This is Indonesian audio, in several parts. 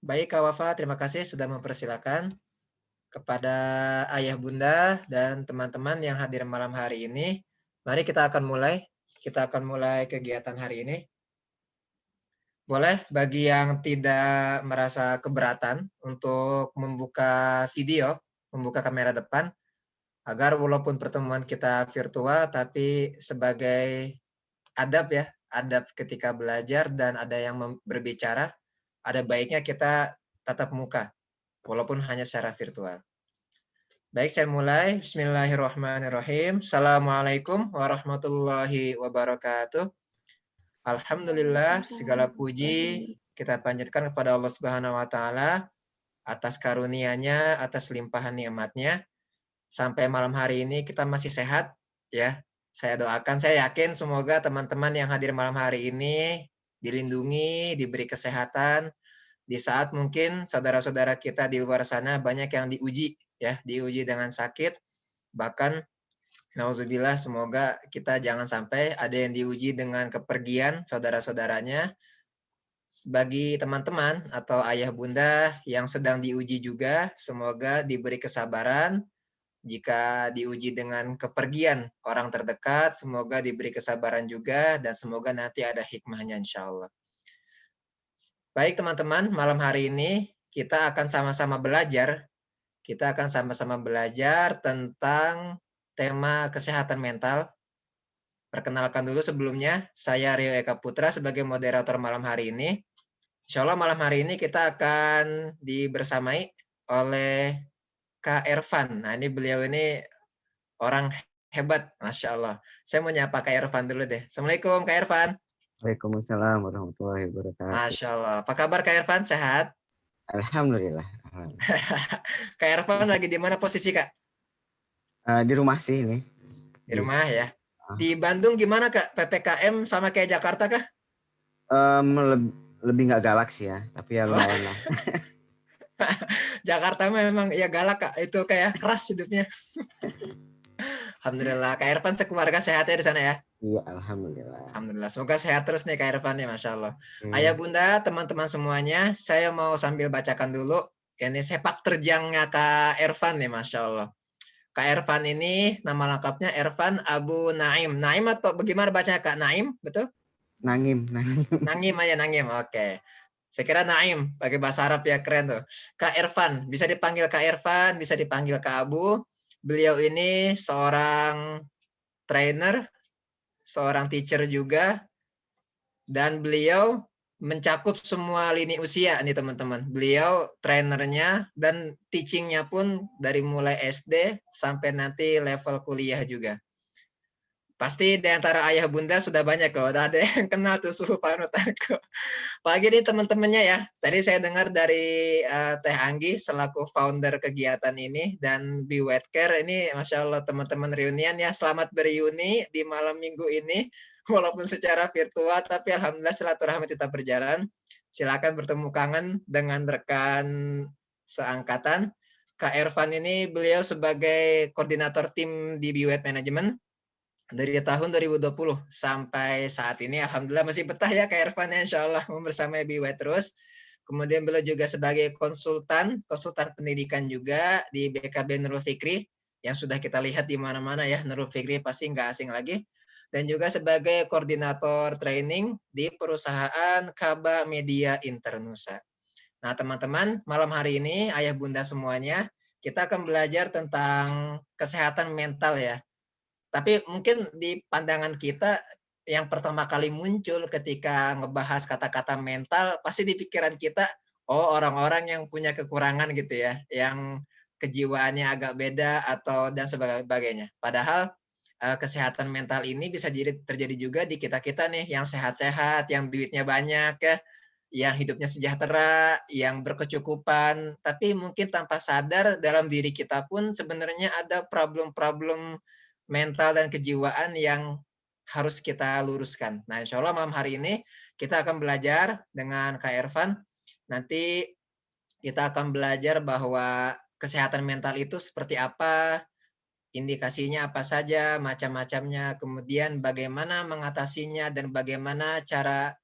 Baik Kak Wafa, terima kasih sudah mempersilahkan kepada ayah bunda dan teman-teman yang hadir malam hari ini. Mari kita akan mulai. Kita akan mulai kegiatan hari ini. Boleh bagi yang tidak merasa keberatan untuk membuka video, membuka kamera depan, agar walaupun pertemuan kita virtual, tapi sebagai adab ya, adab ketika belajar dan ada yang berbicara, ada baiknya kita tatap muka, walaupun hanya secara virtual. Baik, saya mulai. Bismillahirrahmanirrahim. Assalamualaikum warahmatullahi wabarakatuh. Alhamdulillah, segala Waalaikumsalam puji warahmatullahi. kita panjatkan kepada Allah Subhanahu wa taala atas karunia-Nya, atas limpahan nikmat-Nya. Sampai malam hari ini kita masih sehat ya. Saya doakan, saya yakin semoga teman-teman yang hadir malam hari ini dilindungi, diberi kesehatan di saat mungkin saudara-saudara kita di luar sana banyak yang diuji ya, diuji dengan sakit, bahkan nauzubillah semoga kita jangan sampai ada yang diuji dengan kepergian saudara-saudaranya. Bagi teman-teman atau ayah bunda yang sedang diuji juga, semoga diberi kesabaran. Jika diuji dengan kepergian orang terdekat, semoga diberi kesabaran juga dan semoga nanti ada hikmahnya insya Allah. Baik teman-teman, malam hari ini kita akan sama-sama belajar. Kita akan sama-sama belajar tentang tema kesehatan mental. Perkenalkan dulu sebelumnya, saya Rio Eka Putra sebagai moderator malam hari ini. Insya Allah malam hari ini kita akan dibersamai oleh Kak Ervan. Nah ini beliau ini orang hebat, Masya Allah. Saya mau nyapa Kak Ervan dulu deh. Assalamualaikum Kak Ervan. Waalaikumsalam warahmatullahi wabarakatuh. Masya Allah. Apa kabar Kak Ervan? Sehat? Alhamdulillah. Alhamdulillah. Kak Ervan lagi di mana posisi Kak? Di rumah sih ini. Di rumah ya. Ah. Di Bandung gimana Kak? PPKM sama kayak Jakarta kah? Lebih nggak galak sih ya, tapi ya lumayan lah. Jakarta memang ya galak Kak. Itu kayak keras hidupnya. Alhamdulillah. Kak Ervan sekeluarga sehat ya di sana ya? Iya, alhamdulillah. Alhamdulillah. Semoga sehat terus nih Kak Ervan ya, Masya Allah. Ayah bunda, teman-teman semuanya, saya mau sambil bacakan dulu. Ini sepak terjangnya Kak Ervan nih, Masya Allah. Kak Ervan ini nama lengkapnya Ervan Abu Naim. Naim atau bagaimana bacanya Kak? Naim, betul? Nangim. Nangim aja, Nangim. Oke. Saya kira Naim, pakai bahasa Arab ya, keren tuh. Kak Ervan, bisa dipanggil Kak Ervan, bisa dipanggil Kak Abu. Beliau ini seorang trainer, seorang teacher juga, dan beliau mencakup semua lini usia nih teman-teman. Beliau trainernya dan teachingnya pun dari mulai SD sampai nanti level kuliah juga. Pasti di antara ayah bunda sudah banyak kok, udah ada yang kenal tuh suhu panutanku. Apalagi nih teman-temannya ya. Tadi saya dengar dari Teh Anggi selaku founder kegiatan ini dan Be Wet Care ini, Masya Allah teman-teman reunian ya. Selamat bereuni di malam minggu ini, walaupun secara virtual, tapi alhamdulillah silaturahmi tetap berjalan. Silakan bertemu kangen dengan rekan seangkatan. Kak Ervan ini beliau sebagai koordinator tim di Be Wet Management dari tahun 2020 sampai saat ini alhamdulillah masih betah ya Kak Ervan ya insyaallah bersama BY terus. Kemudian beliau juga sebagai konsultan pendidikan juga di BKB Nurul Fikri yang sudah kita lihat di mana-mana ya, Nurul Fikri pasti nggak asing lagi. Dan juga sebagai koordinator training di perusahaan Kaba Media Internusa. Nah teman-teman, malam hari ini ayah bunda semuanya, kita akan belajar tentang kesehatan mental ya. Tapi mungkin di pandangan kita yang pertama kali muncul ketika ngebahas kata-kata mental, pasti di pikiran kita, oh orang-orang yang punya kekurangan gitu ya, yang kejiwaannya agak beda atau dan sebagainya. Padahal kesehatan mental ini bisa terjadi juga di kita-kita nih yang sehat-sehat, yang duitnya banyak ya, yang hidupnya sejahtera, yang berkecukupan, tapi mungkin tanpa sadar dalam diri kita pun sebenarnya ada problem-problem mental dan kejiwaan yang harus kita luruskan. Nah, insya Allah malam hari ini kita akan belajar dengan Kak Ervan. Nanti kita akan belajar bahwa kesehatan mental itu seperti apa, indikasinya apa saja, macam-macamnya, kemudian bagaimana mengatasinya dan bagaimana cara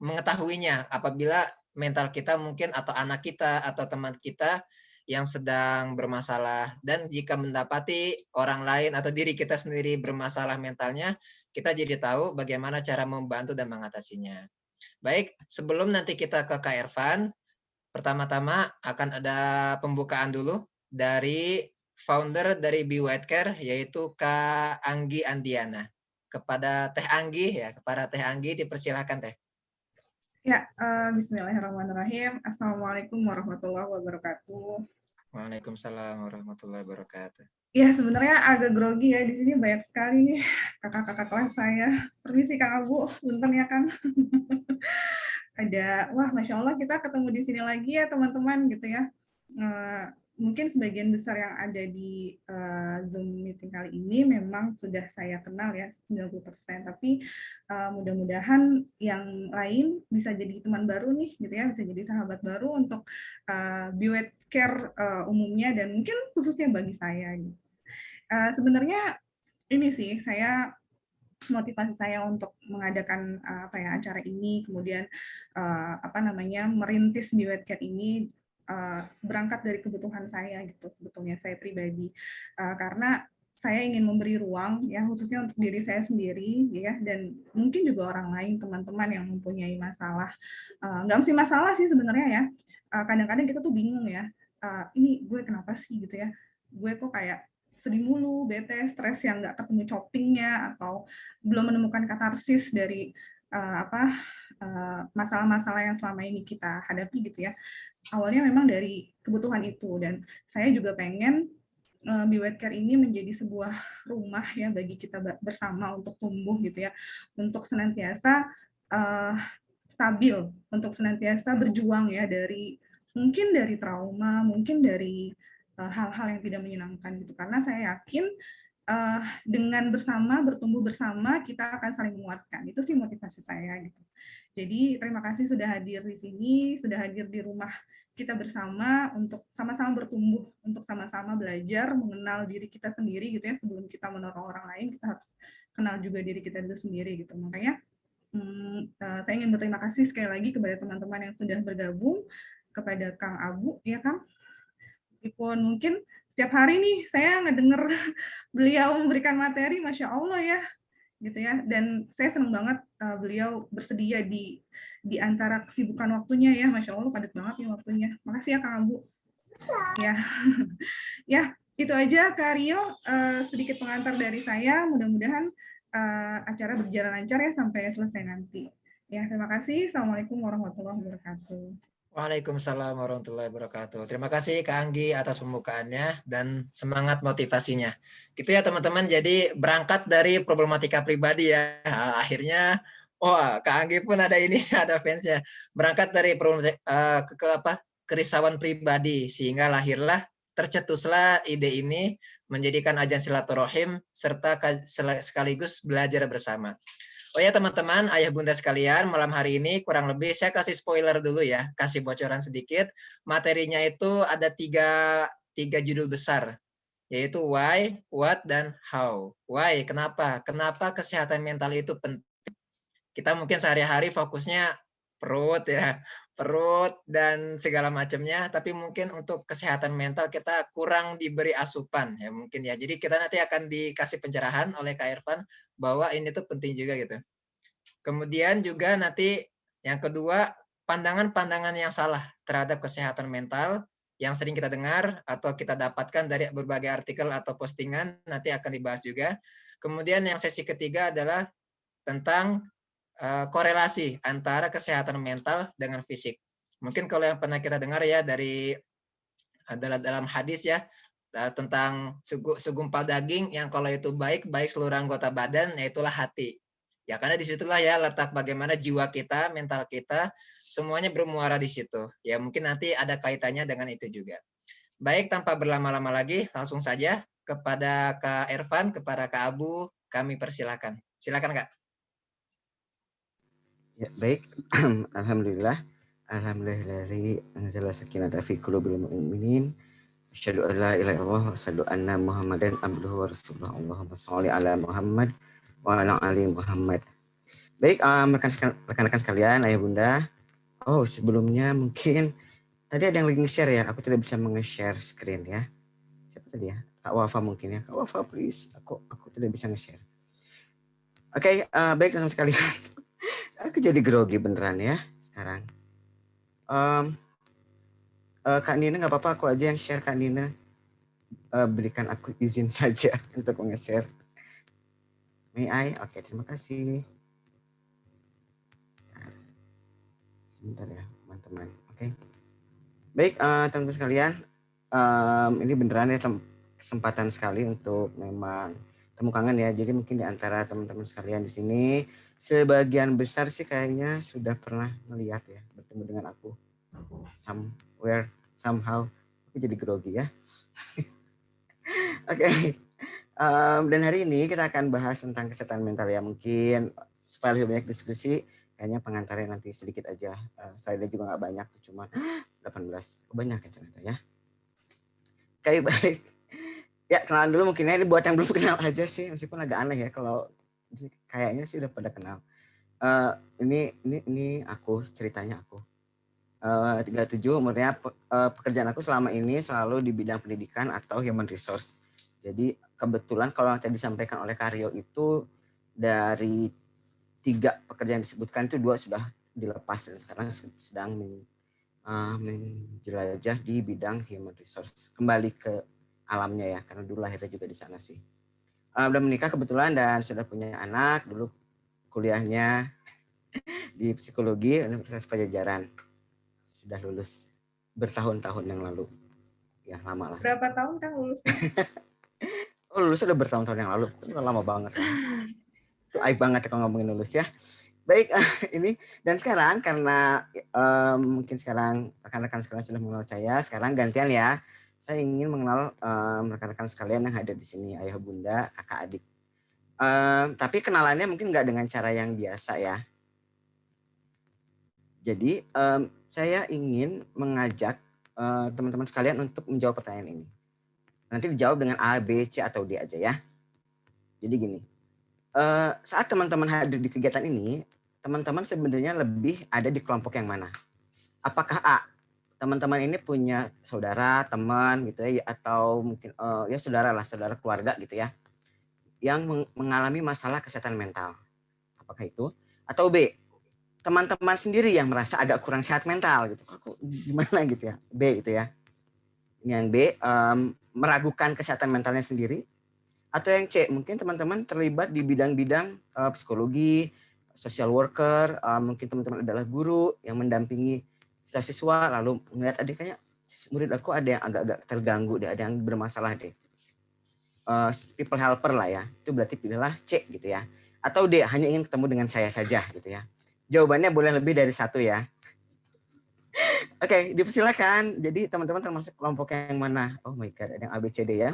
mengetahuinya apabila mental kita mungkin atau anak kita atau teman kita yang sedang bermasalah. Dan jika mendapati orang lain atau diri kita sendiri bermasalah mentalnya, kita jadi tahu bagaimana cara membantu dan mengatasinya. Baik, sebelum nanti kita ke Kak Irfan, pertama-tama akan ada pembukaan dulu dari founder dari Be White Care, yaitu Kak Anggi Andiana. Kepada Teh Anggi ya, kepada Teh Anggi dipersilahkan Teh. Ya, bismillahirrahmanirrahim. Assalamualaikum warahmatullahi wabarakatuh. Waalaikumsalam warahmatullahi wabarakatuh. Ya, sebenarnya agak grogi ya, di sini banyak sekali nih kakak-kakak kelas saya. Permisi Kang Abu, bentar ya Kang. Wah Masya Allah kita ketemu di sini lagi ya teman-teman gitu ya. Mungkin sebagian besar yang ada di Zoom meeting kali ini memang sudah saya kenal ya 90%, tapi mudah-mudahan yang lain bisa jadi teman baru nih gitu ya, bisa jadi sahabat baru untuk Be White Care umumnya dan mungkin khususnya bagi saya gitu. Sebenarnya ini sih motivasi saya untuk mengadakan acara ini, kemudian merintis Be White Care ini berangkat dari kebutuhan saya gitu, sebetulnya saya pribadi, karena saya ingin memberi ruang ya khususnya untuk diri saya sendiri ya, dan mungkin juga orang lain, teman-teman yang mempunyai masalah, nggak mesti masalah sih sebenarnya ya, kadang-kadang kita tuh bingung ya, ini gue kenapa sih gitu ya, gue kok kayak sedih mulu, bete, stres yang nggak ketemu copingnya, atau belum menemukan katarsis dari masalah-masalah yang selama ini kita hadapi gitu ya. Awalnya memang dari kebutuhan itu, dan saya juga pengen Be White Care ini menjadi sebuah rumah ya bagi kita bersama untuk tumbuh gitu ya, untuk senantiasa stabil, untuk senantiasa berjuang ya mungkin dari trauma, mungkin dari hal-hal yang tidak menyenangkan gitu, karena saya yakin dengan bertumbuh bersama kita akan saling menguatkan. Itu sih motivasi saya gitu. Jadi terima kasih sudah hadir di sini, sudah hadir di rumah kita bersama untuk sama-sama bertumbuh, untuk sama-sama belajar mengenal diri kita sendiri gitu ya, sebelum kita menolong orang lain kita harus kenal juga diri kita itu sendiri gitu. Makanya saya ingin berterima kasih sekali lagi kepada teman-teman yang sudah bergabung, kepada Kang Abu ya Kang. Meskipun mungkin setiap hari nih saya ngedenger beliau memberikan materi, Masya Allah ya, gitu ya. Dan saya senang banget beliau bersedia di antara kesibukan waktunya ya, Masya Allah padat banget ya waktunya. Makasih ya Kang Abu. Ya, ya itu aja Kak Rio, sedikit pengantar dari saya. Mudah-mudahan acara berjalan lancar ya sampai selesai nanti. Ya, terima kasih. Assalamualaikum warahmatullahi wabarakatuh. Waalaikumsalam warahmatullahi wabarakatuh. Terima kasih Kak Anggi atas pembukaannya dan semangat motivasinya. Gitu ya teman-teman, jadi berangkat dari problematika pribadi ya. Nah, akhirnya, Kak Anggi pun ada ini, ada fansnya. Berangkat dari kerisauan pribadi, sehingga lahirlah, tercetuslah ide ini menjadikan ajang silaturahim serta sekaligus belajar bersama. Oh ya teman-teman, ayah bunda sekalian, malam hari ini kurang lebih saya kasih spoiler dulu ya, kasih bocoran sedikit. Materinya itu ada tiga judul besar, yaitu why, what, dan how. Why, kenapa? Kenapa kesehatan mental itu penting? Kita mungkin sehari-hari fokusnya perut ya, perut dan segala macamnya, tapi mungkin untuk kesehatan mental kita kurang diberi asupan ya mungkin ya. Jadi kita nanti akan dikasih pencerahan oleh Kak Irfan bahwa ini tuh penting juga gitu. Kemudian juga nanti yang kedua, pandangan-pandangan yang salah terhadap kesehatan mental yang sering kita dengar atau kita dapatkan dari berbagai artikel atau postingan nanti akan dibahas juga. Kemudian yang sesi ketiga adalah tentang korelasi antara kesehatan mental dengan fisik. Mungkin kalau yang pernah kita dengar ya dalam hadis ya tentang segumpal daging yang kalau itu baik seluruh anggota badan, yaitulah hati. Ya karena disitulah ya letak bagaimana jiwa kita, mental kita, semuanya bermuara di situ. Ya mungkin nanti ada kaitannya dengan itu juga. Baik, tanpa berlama-lama lagi, langsung saja kepada Kak Irfan, kepada Kak Abu, kami persilakan. Silakan Kak. Ya, baik. Alhamdulillah. Alhamdulillah anzala sakinata fi qulubil mu'minin. Asyhadu an la ilaha illallah wa asyhadu anna Muhammadan abduhu wa rasuluh. Allahumma shalli ala Muhammad wa ala ali Muhammad. Baik, rekan-rekan sekalian, ayah bunda, Oh, sebelumnya mungkin tadi ada yang lagi nge-share ya. Aku tidak bisa nge-share screen ya. Siapa tadi ya? Kak Wafa mungkin ya. Kak Wafa please. Aku tidak bisa nge-share. Oke, baik teman-teman sekalian. Aku jadi grogi beneran ya sekarang. Kak Nina nggak apa-apa, aku aja yang share Kak Nina. Berikan aku izin saja untuk nge-share. May I? Oke, terima kasih. Sebentar ya teman-teman. Oke. Baik teman-teman sekalian. Ini beneran ya kesempatan sekali untuk memang temu kangen ya. Jadi mungkin di antara teman-teman sekalian di sini sebagian besar sih kayaknya sudah pernah melihat ya, bertemu dengan aku somewhere somehow. Aku jadi grogi ya. Oke. Dan hari ini kita akan bahas tentang kesehatan mental ya. Mungkin supaya lebih banyak diskusi, kayaknya pengantarnya nanti sedikit aja. Slide-nya juga nggak banyak, cuma 18. Banyak ya ternyata ya. Oke, baik. Ya, kenalan dulu mungkin ya. Ini buat yang belum kenal aja sih, meskipun agak aneh ya kalau kayaknya sih udah pada kenal. Ini aku, ceritanya aku. 37, umurnya pekerjaan aku selama ini selalu di bidang pendidikan atau human resource. Jadi kebetulan kalau yang tadi disampaikan oleh Karyo itu dari 3 pekerjaan disebutkan itu 2 sudah dilepas dan sekarang sedang menjelajah di bidang human resource, kembali ke alamnya ya, karena dulu lahirnya juga di sana sih. Udah menikah kebetulan dan sudah punya anak. Dulu kuliahnya di psikologi Universitas Pajajaran, sudah lulus bertahun-tahun yang lalu ya, lama lah. Berapa tahun Kang lulusnya? Oh, lulus udah bertahun-tahun yang lalu, udah lama banget lah. Itu aib banget ya kalau ngomongin lulus ya. Baik, ini dan sekarang karena mungkin sekarang rekan-rekan sekalian sudah mengenal saya, sekarang gantian ya. Saya ingin mengenal rekan-rekan sekalian yang hadir di sini, ayah bunda, kakak adik. Tapi kenalannya mungkin nggak dengan cara yang biasa ya. Jadi saya ingin mengajak teman-teman sekalian untuk menjawab pertanyaan ini. Nanti dijawab dengan A, B, C, atau D aja ya. Jadi gini, saat teman-teman hadir di kegiatan ini, teman-teman sebenarnya lebih ada di kelompok yang mana? Apakah A, teman-teman ini punya saudara, teman gitu ya, atau mungkin ya saudara lah, saudara keluarga gitu ya, yang mengalami masalah kesehatan mental. Apakah itu? Atau B, teman-teman sendiri yang merasa agak kurang sehat mental gitu. Aku gimana gitu ya? B itu ya. Yang B, meragukan kesehatan mentalnya sendiri. Atau yang C, mungkin teman-teman terlibat di bidang-bidang psikologi, social worker, mungkin teman-teman adalah guru yang mendampingi siswa, lalu melihat adiknya murid aku ada yang agak-agak terganggu deh, ada yang bermasalah deh. People helper lah ya, itu berarti pilihlah C gitu ya. Atau D, hanya ingin ketemu dengan saya saja gitu ya. Jawabannya boleh lebih dari 1 ya. Oke, dipersilakan. Jadi teman-teman termasuk kelompok yang mana? Oh my God, ada yang ABCD ya.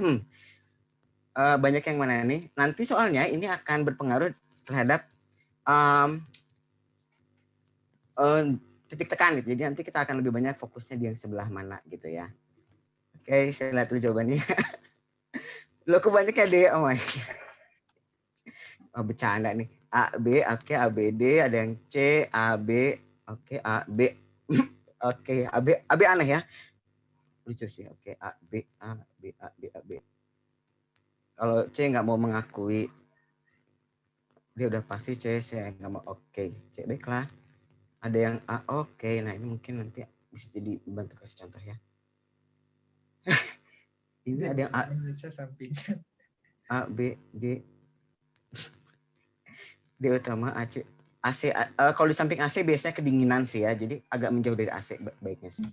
Banyak yang mana nih? Nanti soalnya ini akan berpengaruh terhadap titik tekan gitu. Jadi nanti kita akan lebih banyak fokusnya di yang sebelah mana gitu ya. Oke, saya lihat dulu jawabannya. Loh, kok banyak ya D? Oh my God. Oh, bercanda nih. A, B, oke, A, B, D, ada yang C, A, B, oke, A, B. Oke, A, B aneh ya. Lucu sih. Oke, A, B, A, B, A, B, A, B. Kalau C nggak mau mengakui, dia udah pasti C, saya nggak mau. Oke, C, baiklah. Ada yang A, oke. Nah, ini mungkin nanti bisa jadi bantu kasih contoh ya. Ini ada yang A, bisa sampingkan. A, B, D. D utama, AC. AC, kalau di samping AC biasanya kedinginan sih ya, jadi agak menjauh dari AC baiknya sih.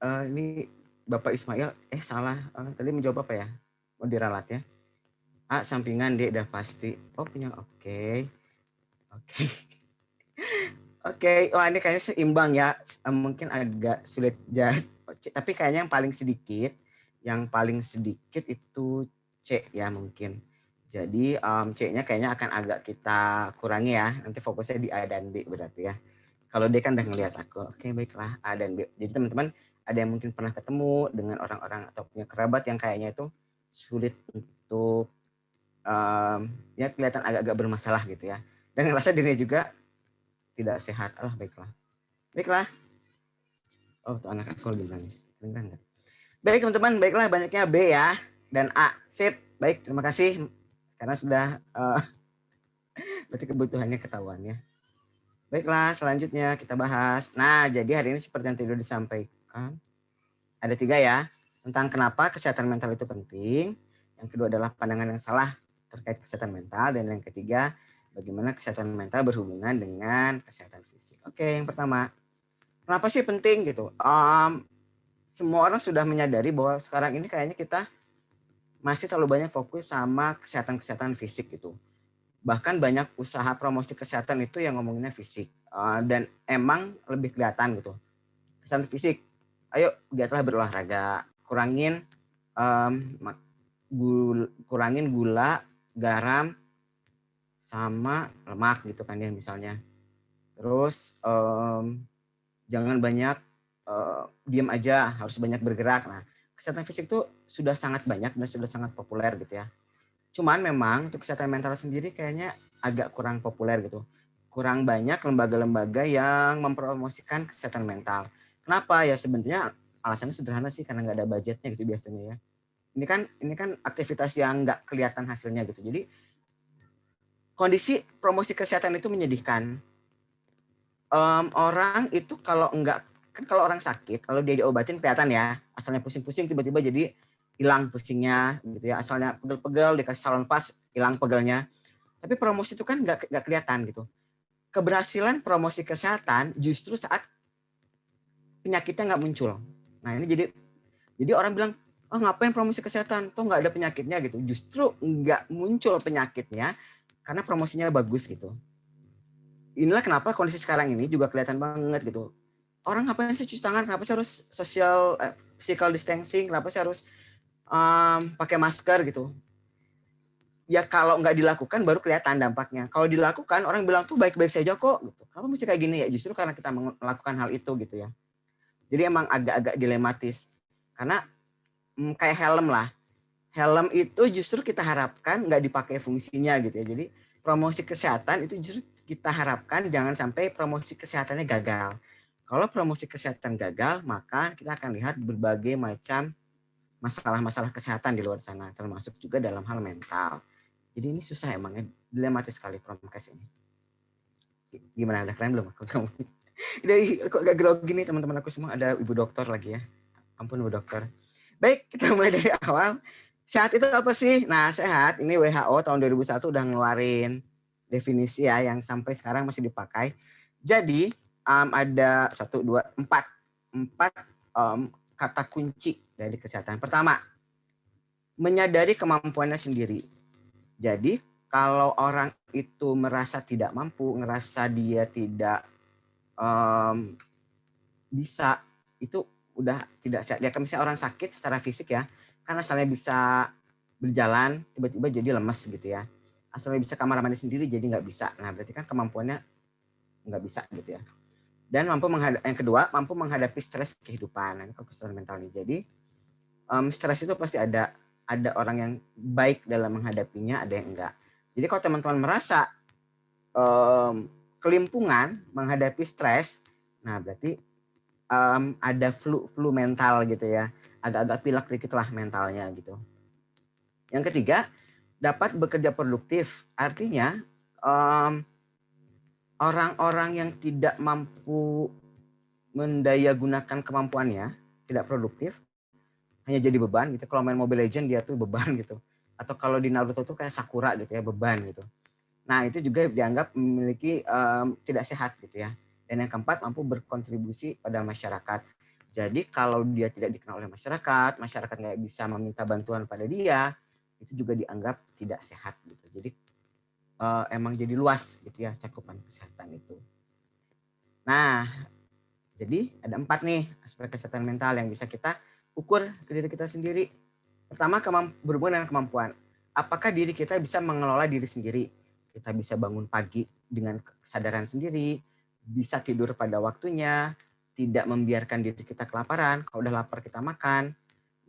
Ini Bapak Ismail, salah. Tadi menjawab apa ya? Oh, diralat ya. A, sampingan, D udah pasti. Oh, punya oke. Oke. Oke, wah ini kayaknya seimbang ya. Mungkin agak sulit jadi. Tapi kayaknya yang paling sedikit itu C ya mungkin. Jadi C-nya kayaknya akan agak kita kurangi ya. Nanti fokusnya di A dan B berarti ya. Kalau D kan udah ngelihat aku. Oke, baiklah, A dan B. Jadi teman-teman ada yang mungkin pernah ketemu dengan orang-orang atau punya kerabat yang kayaknya itu sulit untuk ya kelihatan agak-agak bermasalah gitu ya. Dan ngerasa dirinya juga tidak sehat. Baiklah. Oh, tuh anak aku lagi nangis. Kedengeran nggak? Baik teman-teman, baiklah banyaknya B ya dan A. Sip. Baik, terima kasih karena sudah berarti kebutuhannya ketahuan ya. Baiklah, selanjutnya kita bahas. Nah, jadi hari ini seperti yang tadi disampaikan, ada 3 ya, tentang kenapa kesehatan mental itu penting. Yang kedua adalah pandangan yang salah terkait kesehatan mental. Dan yang ketiga, bagaimana kesehatan mental berhubungan dengan kesehatan fisik. Oke, yang pertama, kenapa sih penting gitu? Semua orang sudah menyadari bahwa sekarang ini kayaknya kita masih terlalu banyak fokus sama kesehatan fisik gitu. Bahkan banyak usaha promosi kesehatan itu yang ngomonginnya fisik. Dan emang lebih kelihatan gitu. Kesehatan fisik, ayo giatlah berolahraga, kurangin gula, garam, sama lemak gitu kan ya misalnya. Terus jangan banyak diam aja, harus banyak bergerak. Nah, kesehatan fisik itu sudah sangat banyak dan sudah sangat populer gitu ya. Cuman memang untuk kesehatan mental sendiri kayaknya agak kurang populer gitu. Kurang banyak lembaga-lembaga yang mempromosikan kesehatan mental. Kenapa? Ya sebenarnya alasannya sederhana sih, karena nggak ada budgetnya gitu biasanya ya. Ini kan aktivitas yang nggak kelihatan hasilnya gitu. Jadi kondisi promosi kesehatan itu menyedihkan. Orang itu kalau orang sakit, kalau dia diobatin kelihatan ya, asalnya pusing-pusing tiba-tiba jadi hilang pusingnya gitu ya, asalnya pegel-pegel dikasih salon pas hilang pegelnya. Tapi promosi itu kan nggak kelihatan gitu. Keberhasilan promosi kesehatan justru saat penyakitnya nggak muncul. Nah ini jadi orang bilang, oh ngapain promosi kesehatan, toh nggak ada penyakitnya gitu. Justru nggak muncul penyakitnya karena promosinya bagus gitu. Inilah kenapa kondisi sekarang ini juga kelihatan banget gitu. Orang ngapain sih cuci tangan? Kenapa sih harus physical distancing? Kenapa sih harus pakai masker gitu? Ya kalau nggak dilakukan baru kelihatan dampaknya. Kalau dilakukan orang bilang tuh baik-baik saja kok. Gitu. Kenapa mesti kayak gini ya? Justru karena kita melakukan hal itu gitu ya. Jadi emang agak-agak dilematis. Karena kayak helm lah. Helm itu justru kita harapkan nggak dipakai fungsinya gitu ya. Jadi promosi kesehatan itu justru kita harapkan jangan sampai promosi kesehatannya gagal. Kalau promosi kesehatan gagal, maka kita akan lihat berbagai macam masalah-masalah kesehatan di luar sana, termasuk juga dalam hal mental. Jadi ini susah emangnya, dilematis sekali promkes ini. Gimana, udah keren belum aku? Kok agak grogi nih teman-teman aku semua, ada ibu dokter lagi ya. Ampun ibu dokter. Baik, kita mulai dari awal. Sehat itu apa sih? Nah, sehat ini WHO tahun 2001 udah ngeluarin definisi ya yang sampai sekarang masih dipakai. Jadi ada 4 kata kunci dari kesehatan. Pertama, menyadari kemampuannya sendiri. Jadi kalau orang itu merasa tidak mampu, ngerasa dia tidak bisa, itu udah tidak sehat. Ya kan misalnya orang sakit secara fisik ya, kan asalnya bisa berjalan tiba-tiba jadi lemes gitu ya, asalnya bisa kamar mandi sendiri jadi nggak bisa. Nah berarti kan kemampuannya nggak bisa gitu ya. Dan yang kedua mampu menghadapi stres kehidupan. Nah, ini kesehatan mental nih. Jadi stres itu pasti ada orang yang baik dalam menghadapinya, ada yang enggak. Jadi kalau teman-teman merasa kelimpungan menghadapi stres, nah berarti ada flu mental gitu ya, agak-agak pilek dikit lah mentalnya gitu. Yang ketiga, dapat bekerja produktif, artinya orang-orang yang tidak mampu mendayagunakan kemampuannya, tidak produktif, hanya jadi beban gitu. Kalau main Mobile Legends dia tuh beban gitu, atau kalau di Naruto tuh kayak Sakura gitu ya, beban gitu. Nah itu juga dianggap memiliki tidak sehat gitu ya. Dan yang keempat, mampu berkontribusi pada masyarakat. Jadi kalau dia tidak dikenal oleh masyarakat nggak bisa meminta bantuan pada dia, itu juga dianggap tidak sehat gitu. Jadi emang jadi luas gitu ya cakupan kesehatan itu. Nah, jadi ada 4 nih aspek kesehatan mental yang bisa kita ukur ke diri kita sendiri. Pertama, berhubungan dengan kemampuan. Apakah diri kita bisa mengelola diri sendiri? Kita bisa bangun pagi dengan kesadaran sendiri, bisa tidur pada waktunya, tidak membiarkan diri kita kelaparan. Kalau udah lapar kita makan,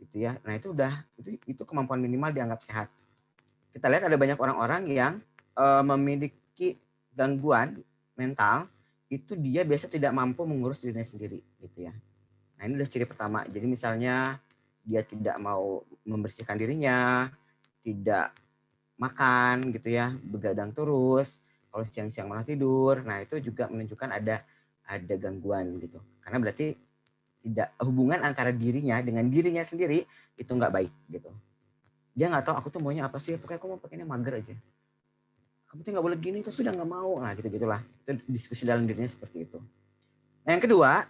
gitu ya. Nah itu kemampuan minimal dianggap sehat. Kita lihat ada banyak orang-orang yang memiliki gangguan mental itu dia biasa tidak mampu mengurus dirinya sendiri gitu ya. Nah, ini udah ciri pertama. Jadi misalnya dia tidak mau membersihkan dirinya, tidak makan gitu ya, begadang terus, kalau siang-siang malah tidur. Nah, itu juga menunjukkan ada gangguan gitu. Karena berarti tidak hubungan antara dirinya dengan dirinya sendiri itu nggak baik gitu. Dia nggak tahu aku tuh maunya apa sih, pokoknya aku mau pakainya mager aja. Kamu tuh nggak boleh gini, tapi udah nggak mau. Nah, gitu-gitulah. Itu diskusi dalam dirinya seperti itu. Nah, yang kedua,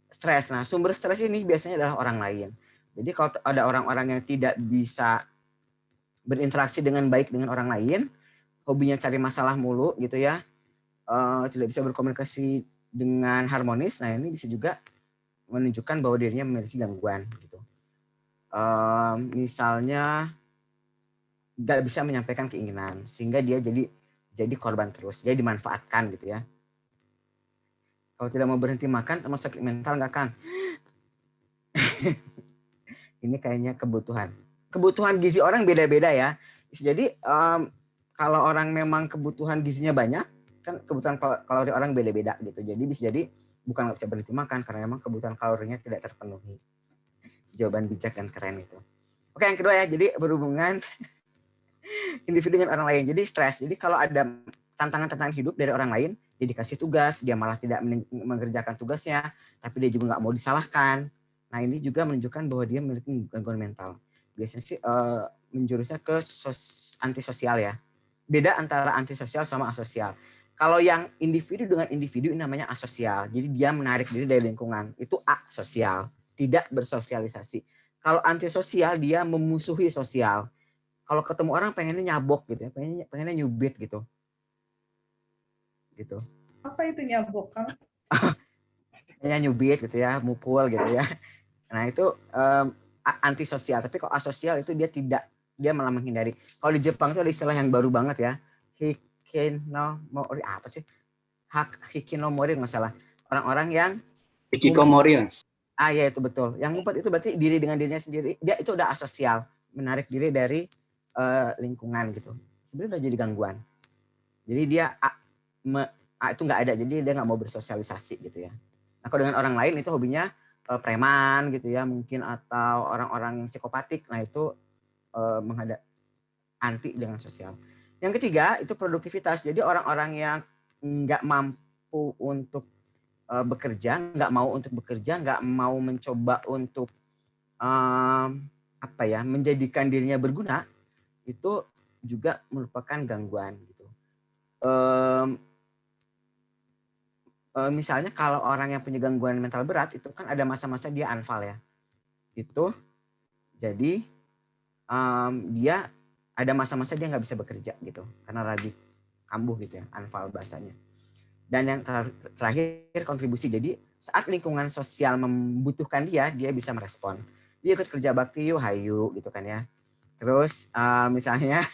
stres. Nah, sumber stres ini biasanya adalah orang lain. Jadi kalau ada orang-orang yang tidak bisa berinteraksi dengan baik dengan orang lain, hobinya cari masalah mulu gitu ya, tidak bisa berkomunikasi dengan harmonis, nah ini bisa juga menunjukkan bahwa dirinya memiliki gangguan gitu. Misalnya nggak bisa menyampaikan keinginan, sehingga dia jadi korban terus, dia dimanfaatkan gitu ya. Kalau tidak mau berhenti makan, termasuk sakit mental nggak, Kang? Ini kayaknya kebutuhan. Kebutuhan gizi orang beda-beda ya. Jadi kalau orang memang kebutuhan gizinya banyak, kan kebutuhan kalori orang beda-beda gitu. Jadi bisa jadi bukan nggak bisa berhenti makan karena memang kebutuhan kalorinya tidak terpenuhi. Jawaban bijak dan keren itu. Oke, yang kedua ya, jadi berhubungan individu dengan orang lain. Jadi stres. Jadi kalau ada tantangan-tantangan hidup dari orang lain, dia dikasih tugas, dia malah tidak mengerjakan tugasnya, tapi dia juga nggak mau disalahkan. Nah, ini juga menunjukkan bahwa dia memiliki gangguan mental. Biasanya sih menjurusnya ke antisosial ya. Beda antara antisosial sama asosial. Kalau yang individu dengan individu ini namanya asosial. Jadi dia menarik diri dari lingkungan. Itu asosial, tidak bersosialisasi. Kalau antisosial dia memusuhi sosial. Kalau ketemu orang pengennya nyabok gitu ya, pengennya nyubit gitu. Gitu. Apa itu nyabok, Kang? Pengennya nyubit gitu ya, mukul gitu ya. Nah, itu antisosial. Tapi kalau asosial itu dia malah menghindari. Kalau di Jepang itu ada istilah yang baru banget ya. Hikinomori apa sih? Hikinomori nggak salah. Orang-orang yang hikikomori, Mas. Ya itu betul. Yang ngumpet itu berarti diri dengan dirinya sendiri. Dia itu udah asosial, menarik diri dari lingkungan gitu. Sebenarnya udah jadi gangguan. Jadi dia itu nggak ada. Jadi dia nggak mau bersosialisasi gitu ya. Nah, kalau dengan orang lain itu hobinya preman gitu ya mungkin, atau orang-orang yang psikopatik. Nah, itu menghadap anti dengan sosial. Yang ketiga itu produktivitas. Jadi orang-orang yang nggak mampu untuk bekerja, nggak mau untuk bekerja, nggak mau mencoba untuk menjadikan dirinya berguna, itu juga merupakan gangguan gitu. Misalnya kalau orang yang punya gangguan mental berat itu kan ada masa-masa dia anfal ya. Itu jadi dia ada masa-masa dia nggak bisa bekerja gitu karena lagi kambuh gitu ya, anfal bahasanya. Dan yang terakhir kontribusi. Jadi saat lingkungan sosial membutuhkan dia bisa merespon. Dia ikut kerja bakti, yuk hayu gitu kan ya. Terus misalnya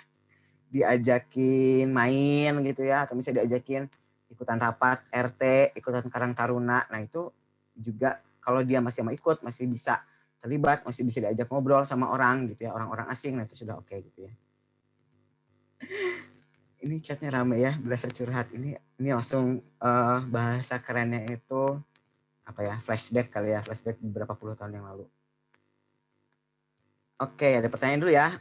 diajakin main gitu ya, atau misalnya diajakin ikutan rapat RT, ikutan Karang Taruna. Nah, itu juga kalau dia masih mau ikut, masih bisa terlibat, masih bisa diajak ngobrol sama orang gitu ya, orang-orang asing, nah itu sudah oke gitu ya. Ini chatnya rame ya, berasa curhat. Ini langsung bahasa kerennya itu flashback kali ya, flashback beberapa puluh tahun yang lalu. Oke, ada pertanyaan dulu ya.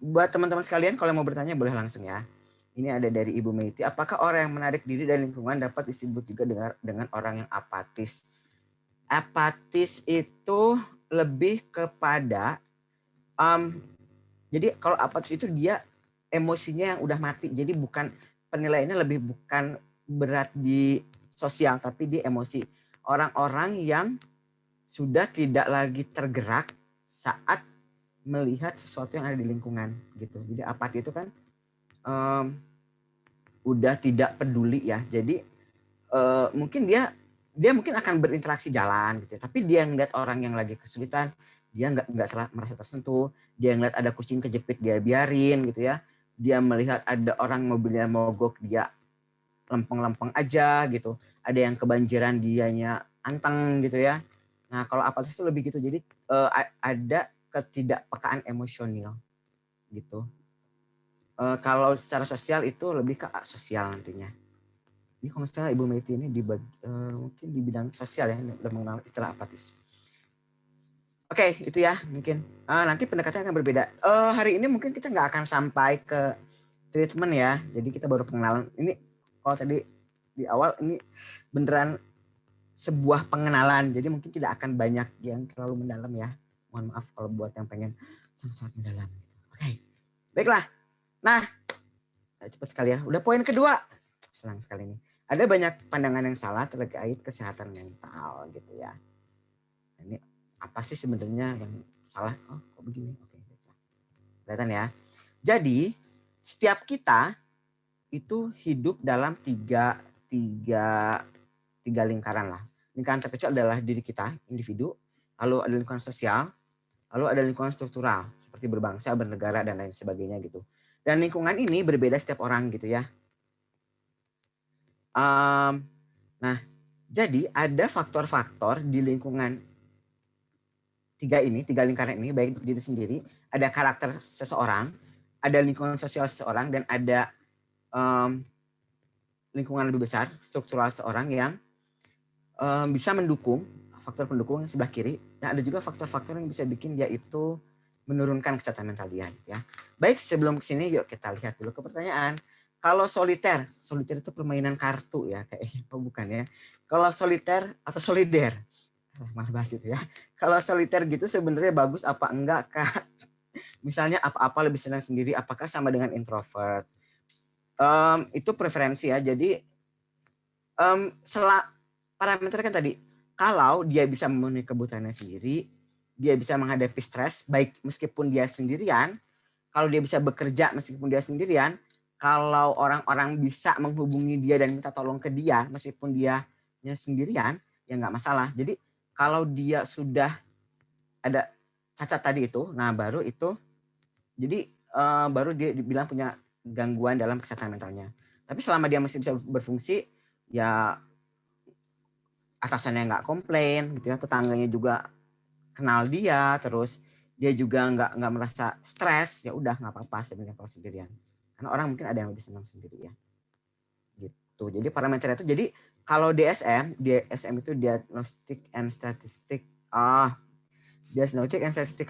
Buat teman-teman sekalian, kalau mau bertanya boleh langsung ya. Ini ada dari Ibu Meiti. Apakah orang yang menarik diri dari lingkungan dapat disebut juga dengan orang yang apatis? Apatis itu lebih kepada, jadi kalau apatis itu dia emosinya yang udah mati. Jadi bukan penilaiannya lebih bukan berat di sosial, tapi di emosi. Orang-orang yang sudah tidak lagi tergerak saat melihat sesuatu yang ada di lingkungan gitu. Jadi apati itu kan udah tidak peduli ya. Jadi mungkin dia mungkin akan berinteraksi jalan gitu ya. Tapi dia ngeliat orang yang lagi kesulitan, dia nggak merasa tersentuh. Dia ngeliat ada kucing kejepit, dia biarin gitu ya. Dia melihat ada orang mobilnya mogok, dia lempeng-lempeng aja gitu. Ada yang kebanjiran, dianya anteng gitu ya. Nah, kalau apatis itu lebih gitu. Jadi ada ketidakpekaan emosional gitu. Kalau secara sosial itu lebih ke sosial nantinya. Ini kalau nggak salah Ibu Meti ini mungkin di bidang sosial ya, udah mengenal istilah apatis. Oke, itu ya mungkin. Nanti pendekatannya akan berbeda. Hari ini mungkin kita nggak akan sampai ke treatment ya. Jadi kita baru pengenalan. Ini kalau tadi di awal ini beneran sebuah pengenalan. Jadi mungkin tidak akan banyak yang terlalu mendalam ya. Mohon maaf kalau buat yang pengen sangat-sangat mendalam. Oke, baiklah. Nah, cepat sekali ya. Udah poin kedua. Senang sekali nih. Ada banyak pandangan yang salah terkait kesehatan mental gitu ya. Ini apa sih sebenarnya yang salah? Oh, kok begini? Oke, kelihatan ya. Jadi setiap kita itu hidup dalam tiga lingkaran lah. Lingkaran terkecil adalah diri kita, individu. Lalu ada lingkungan sosial. Lalu ada lingkungan struktural seperti berbangsa, bernegara dan lain sebagainya gitu. Dan lingkungan ini berbeda setiap orang gitu ya. Nah, jadi ada faktor-faktor di lingkungan tiga lingkaran ini, baik diri sendiri, ada karakter seseorang, ada lingkungan sosial seseorang, dan ada lingkungan lebih besar, struktural seseorang yang bisa mendukung, faktor pendukung yang sebelah kiri, dan ada juga faktor-faktor yang bisa bikin dia itu menurunkan kesehatan mental dia. Gitu ya. Baik, sebelum kesini, yuk kita lihat dulu ke pertanyaan. Kalau soliter itu permainan kartu ya, kayaknya bukan ya. Kalau soliter atau solider, malah bahas itu ya. Kalau soliter gitu sebenarnya bagus apa enggak, Kak? Misalnya apa-apa lebih senang sendiri, apakah sama dengan introvert? Itu preferensi ya. Jadi parameter kan tadi, kalau dia bisa memenuhi kebutuhannya sendiri, dia bisa menghadapi stres, baik meskipun dia sendirian, kalau dia bisa bekerja meskipun dia sendirian, kalau orang-orang bisa menghubungi dia dan minta tolong ke dia meskipun dia sendirian, ya nggak masalah. Jadi kalau dia sudah ada cacat tadi itu, nah baru itu, jadi baru dia dibilang punya gangguan dalam kesehatan mentalnya. Tapi selama dia masih bisa berfungsi, ya atasannya nggak komplain gitu ya, tetangganya juga kenal dia, terus dia juga nggak merasa stres, ya udah nggak apa-apa sebenarnya kalau sendirian. Karena orang mungkin ada yang lebih senang sendiri ya. Gitu. Jadi parameter itu, jadi kalau DSM itu Diagnostic and Statistical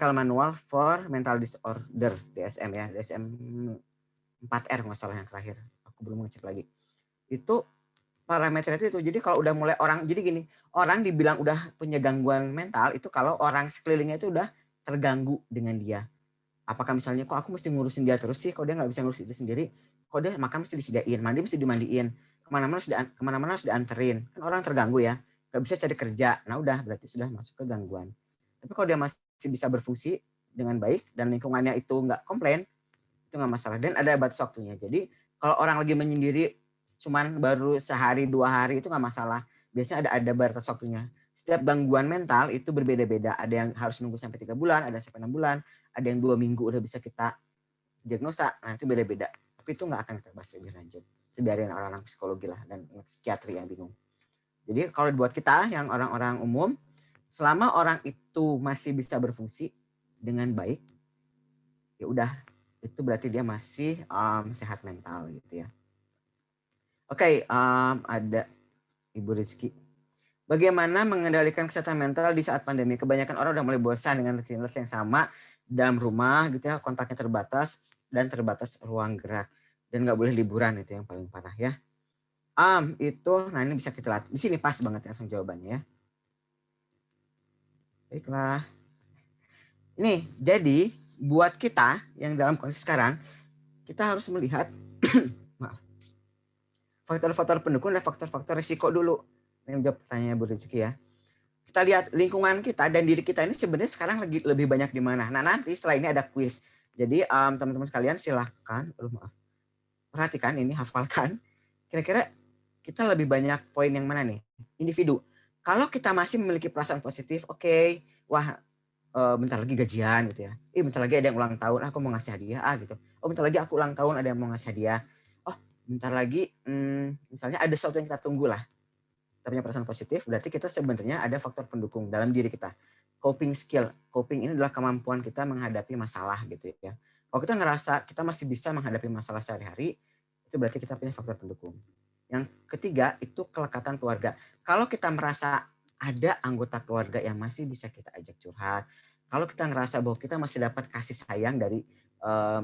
Manual for Mental Disorder, DSM ya, DSM 4R nggak salah yang terakhir. Aku belum ngecek lagi. Itu parameter itu. Jadi kalau udah mulai orang, jadi gini, orang dibilang udah punya gangguan mental itu kalau orang sekelilingnya itu udah terganggu dengan dia. Apakah misalnya kok aku mesti ngurusin dia terus sih, kok dia nggak bisa ngurusin diri sendiri, kok dia makan mesti disediain, mandi mesti dimandiin, kemana-mana harus dianterin, kan orang terganggu ya, nggak bisa cari kerja, nah udah berarti sudah masuk ke gangguan. Tapi kalau dia masih bisa berfungsi dengan baik dan lingkungannya itu nggak komplain, itu nggak masalah. Dan ada batas waktunya. Jadi kalau orang lagi menyendiri cuman baru sehari 2 hari itu nggak masalah. Biasanya ada batas waktunya. Setiap gangguan mental itu berbeda-beda. Ada yang harus nunggu sampai 3 bulan, ada sampai 6 bulan, ada yang 2 minggu udah bisa kita diagnosa. Nah itu beda-beda. Tapi itu nggak akan kita bahas lebih lanjut. Itu biarin orang-orang psikologi lah dan psikiatri yang bingung. Jadi kalau buat kita yang orang-orang umum, selama orang itu masih bisa berfungsi dengan baik, ya udah, itu berarti dia masih sehat mental gitu ya. Oke, ada Ibu Rizky. Bagaimana mengendalikan kesehatan mental di saat pandemi? Kebanyakan orang udah mulai bosan dengan rutinitas yang sama dalam rumah gitu ya, kontaknya terbatas dan terbatas ruang gerak dan nggak boleh liburan, itu yang paling parah ya. Itu, nah ini bisa kita lihat di sini pas banget langsung jawabannya ya. Baiklah. Ini jadi buat kita yang dalam kondisi sekarang, kita harus melihat maaf, faktor-faktor pendukung dan faktor-faktor risiko dulu. Ini menjawab pertanyaannya Bu Rizky ya. Kita lihat lingkungan kita dan diri kita ini sebenarnya sekarang lagi lebih banyak di mana. Nah nanti setelah ini ada kuis. Jadi teman-teman sekalian silahkan, perhatikan ini, hafalkan. Kira-kira kita lebih banyak poin yang mana nih? Individu. Kalau kita masih memiliki perasaan positif, oke, wah bentar lagi gajian gitu ya. Bentar lagi ada yang ulang tahun, aku mau ngasih hadiah gitu. Oh bentar lagi aku ulang tahun, ada yang mau ngasih hadiah. Oh bentar lagi misalnya ada sesuatu yang kita tunggu lah. Kita punya perasaan positif, berarti kita sebenarnya ada faktor pendukung dalam diri kita. Coping skill. Coping ini adalah kemampuan kita menghadapi masalah gitu ya. Kalau kita ngerasa kita masih bisa menghadapi masalah sehari-hari, itu berarti kita punya faktor pendukung. Yang ketiga itu kelekatan keluarga. Kalau kita merasa ada anggota keluarga yang masih bisa kita ajak curhat, kalau kita ngerasa bahwa kita masih dapat kasih sayang dari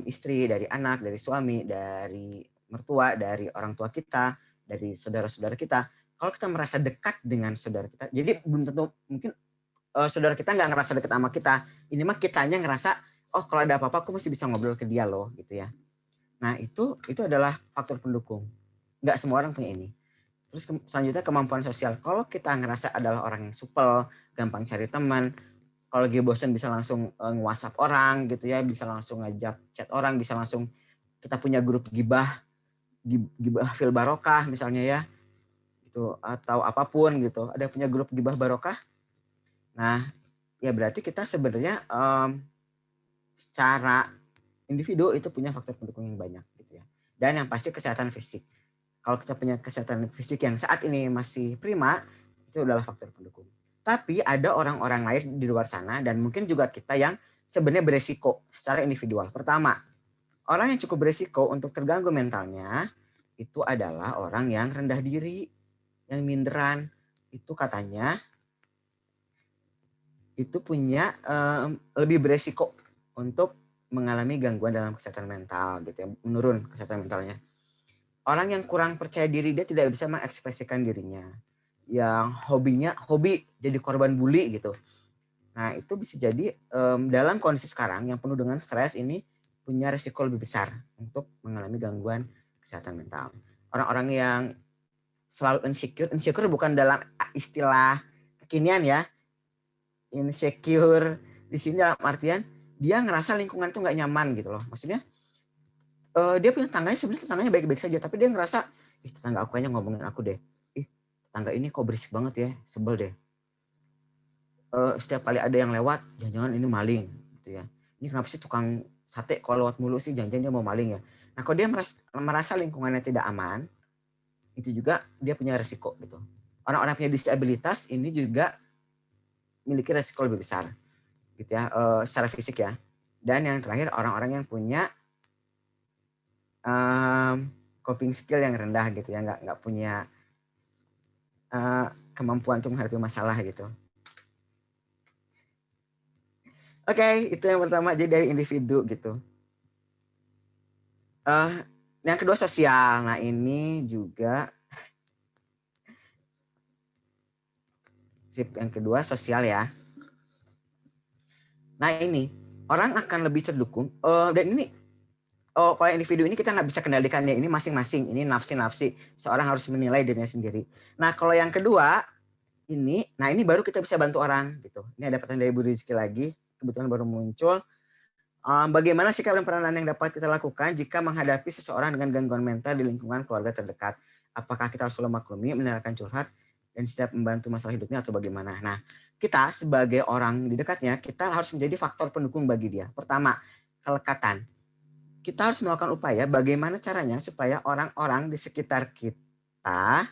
istri, dari anak, dari suami, dari mertua, dari orang tua kita, dari saudara-saudara kita, kalau kita merasa dekat dengan saudara kita, jadi belum tentu mungkin saudara kita nggak ngerasa dekat sama kita, ini mah kitanya ngerasa, oh kalau ada apa-apa aku masih bisa ngobrol ke dia loh gitu ya. Nah itu adalah faktor pendukung. Nggak semua orang punya ini. Terus selanjutnya kemampuan sosial. Kalau kita ngerasa adalah orang yang supel, gampang cari teman, kalau lagi bosan bisa langsung nge-WhatsApp orang gitu ya, bisa langsung ngajak chat orang, bisa langsung kita punya grup gibah fil barokah misalnya ya, gitu atau apapun gitu. Ada punya grup gibah barokah. Nah, ya berarti kita sebenarnya secara individu itu punya faktor pendukung yang banyak gitu ya. Dan yang pasti kesehatan fisik. Kalau kita punya kesehatan fisik yang saat ini masih prima, itu adalah faktor pendukung. Tapi ada orang-orang lain di luar sana dan mungkin juga kita yang sebenarnya beresiko secara individual. Pertama, orang yang cukup beresiko untuk terganggu mentalnya itu adalah orang yang rendah diri, yang minderan. Itu katanya itu punya lebih beresiko untuk mengalami gangguan dalam kesehatan mental gitu ya, menurun kesehatan mentalnya. Orang yang kurang percaya diri, dia tidak bisa mengekspresikan dirinya. Yang hobi jadi korban bully gitu. Nah itu bisa jadi dalam kondisi sekarang yang penuh dengan stres ini punya risiko lebih besar untuk mengalami gangguan kesehatan mental. Orang-orang yang selalu insecure bukan dalam istilah kekinian ya. Insecure di sini dalam artian dia ngerasa lingkungan itu nggak nyaman gitu loh. Maksudnya dia punya tetangganya, sebenarnya tetangganya baik-baik saja, tapi dia ngerasa tetangga aku kayaknya ngomongin aku deh. Tetangga ini kok berisik banget ya, sebel deh. Setiap kali ada yang lewat, jangan-jangan ini maling gitu ya. Ini kenapa sih tukang sate kalau lewat mulu sih, jangan-jangan dia mau maling ya. Nah, kalau dia merasa lingkungannya tidak aman, itu juga dia punya resiko gitu. Orang-orang punya disabilitas ini juga memiliki resiko lebih besar gitu ya, secara fisik ya. Dan yang terakhir orang-orang yang punya coping skill yang rendah gitu ya, nggak punya kemampuan untuk menghadapi masalah gitu. Oke, itu yang pertama, jadi dari individu gitu. Yang kedua sosial. Nah ini juga yang kedua sosial ya. Nah ini orang akan lebih terdukung dan ini kalau individu ini kita nggak bisa kendalikan ya, ini masing-masing, ini nafsi seorang harus menilai dirinya sendiri. Nah kalau yang kedua ini baru kita bisa bantu orang gitu. Ini ada pertanyaan dari Bu Rizky lagi, kebetulan baru muncul. Bagaimana sikap dan peranan yang dapat kita lakukan jika menghadapi seseorang dengan gangguan mental di lingkungan keluarga terdekat? Apakah kita harus selalu maklumi, mendengarkan curhat, dan setiap membantu masalah hidupnya atau bagaimana? Nah, kita sebagai orang di dekatnya, kita harus menjadi faktor pendukung bagi dia. Pertama, kelekatan. Kita harus melakukan upaya bagaimana caranya supaya orang-orang di sekitar kita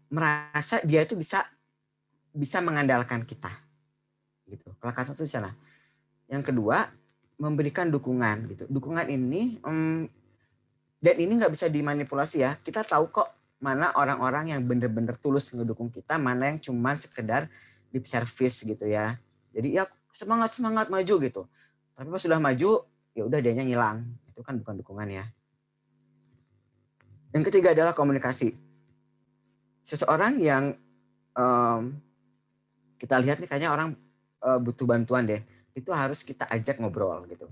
merasa dia itu bisa mengandalkan kita. Gitu. Kelekatan itu di sana. Yang kedua, memberikan dukungan gitu. Dukungan ini dan ini nggak bisa dimanipulasi ya. Kita tahu kok mana orang-orang yang benar-benar tulus ngedukung kita, mana yang cuma sekedar lip service gitu ya. Jadi ya semangat maju gitu. Tapi pas sudah maju, ya udah dianya ngilang. Itu kan bukan dukungan ya. Yang ketiga adalah komunikasi. Seseorang yang kita lihat nih kayaknya orang butuh bantuan deh, itu harus kita ajak ngobrol gitu.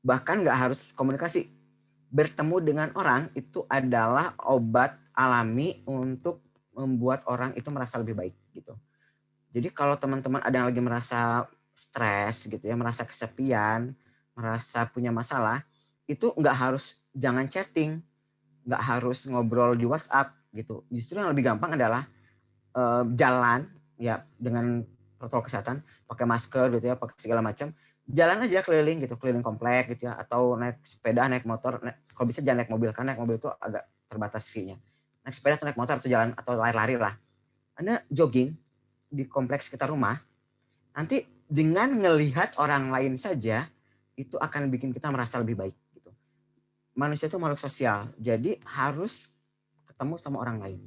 Bahkan nggak harus komunikasi, bertemu dengan orang itu adalah obat alami untuk membuat orang itu merasa lebih baik gitu. Jadi kalau teman-teman ada yang lagi merasa stres gitu ya, merasa kesepian, merasa punya masalah, itu jangan chatting, nggak harus ngobrol di WhatsApp gitu. Justru yang lebih gampang adalah jalan ya dengan protokol kesehatan, pakai masker gitu ya, pakai segala macam, jalan aja keliling gitu, keliling komplek gitu ya, atau naik sepeda, naik motor, kalau bisa jangan naik mobil, karena naik mobil itu agak terbatas fee-nya. Naik sepeda atau naik motor atau jalan atau lari-lari lah. Anda jogging di kompleks sekitar rumah, nanti dengan ngelihat orang lain saja itu akan bikin kita merasa lebih baik gitu. manusia itu makhluk sosial, jadi harus ketemu sama orang lain.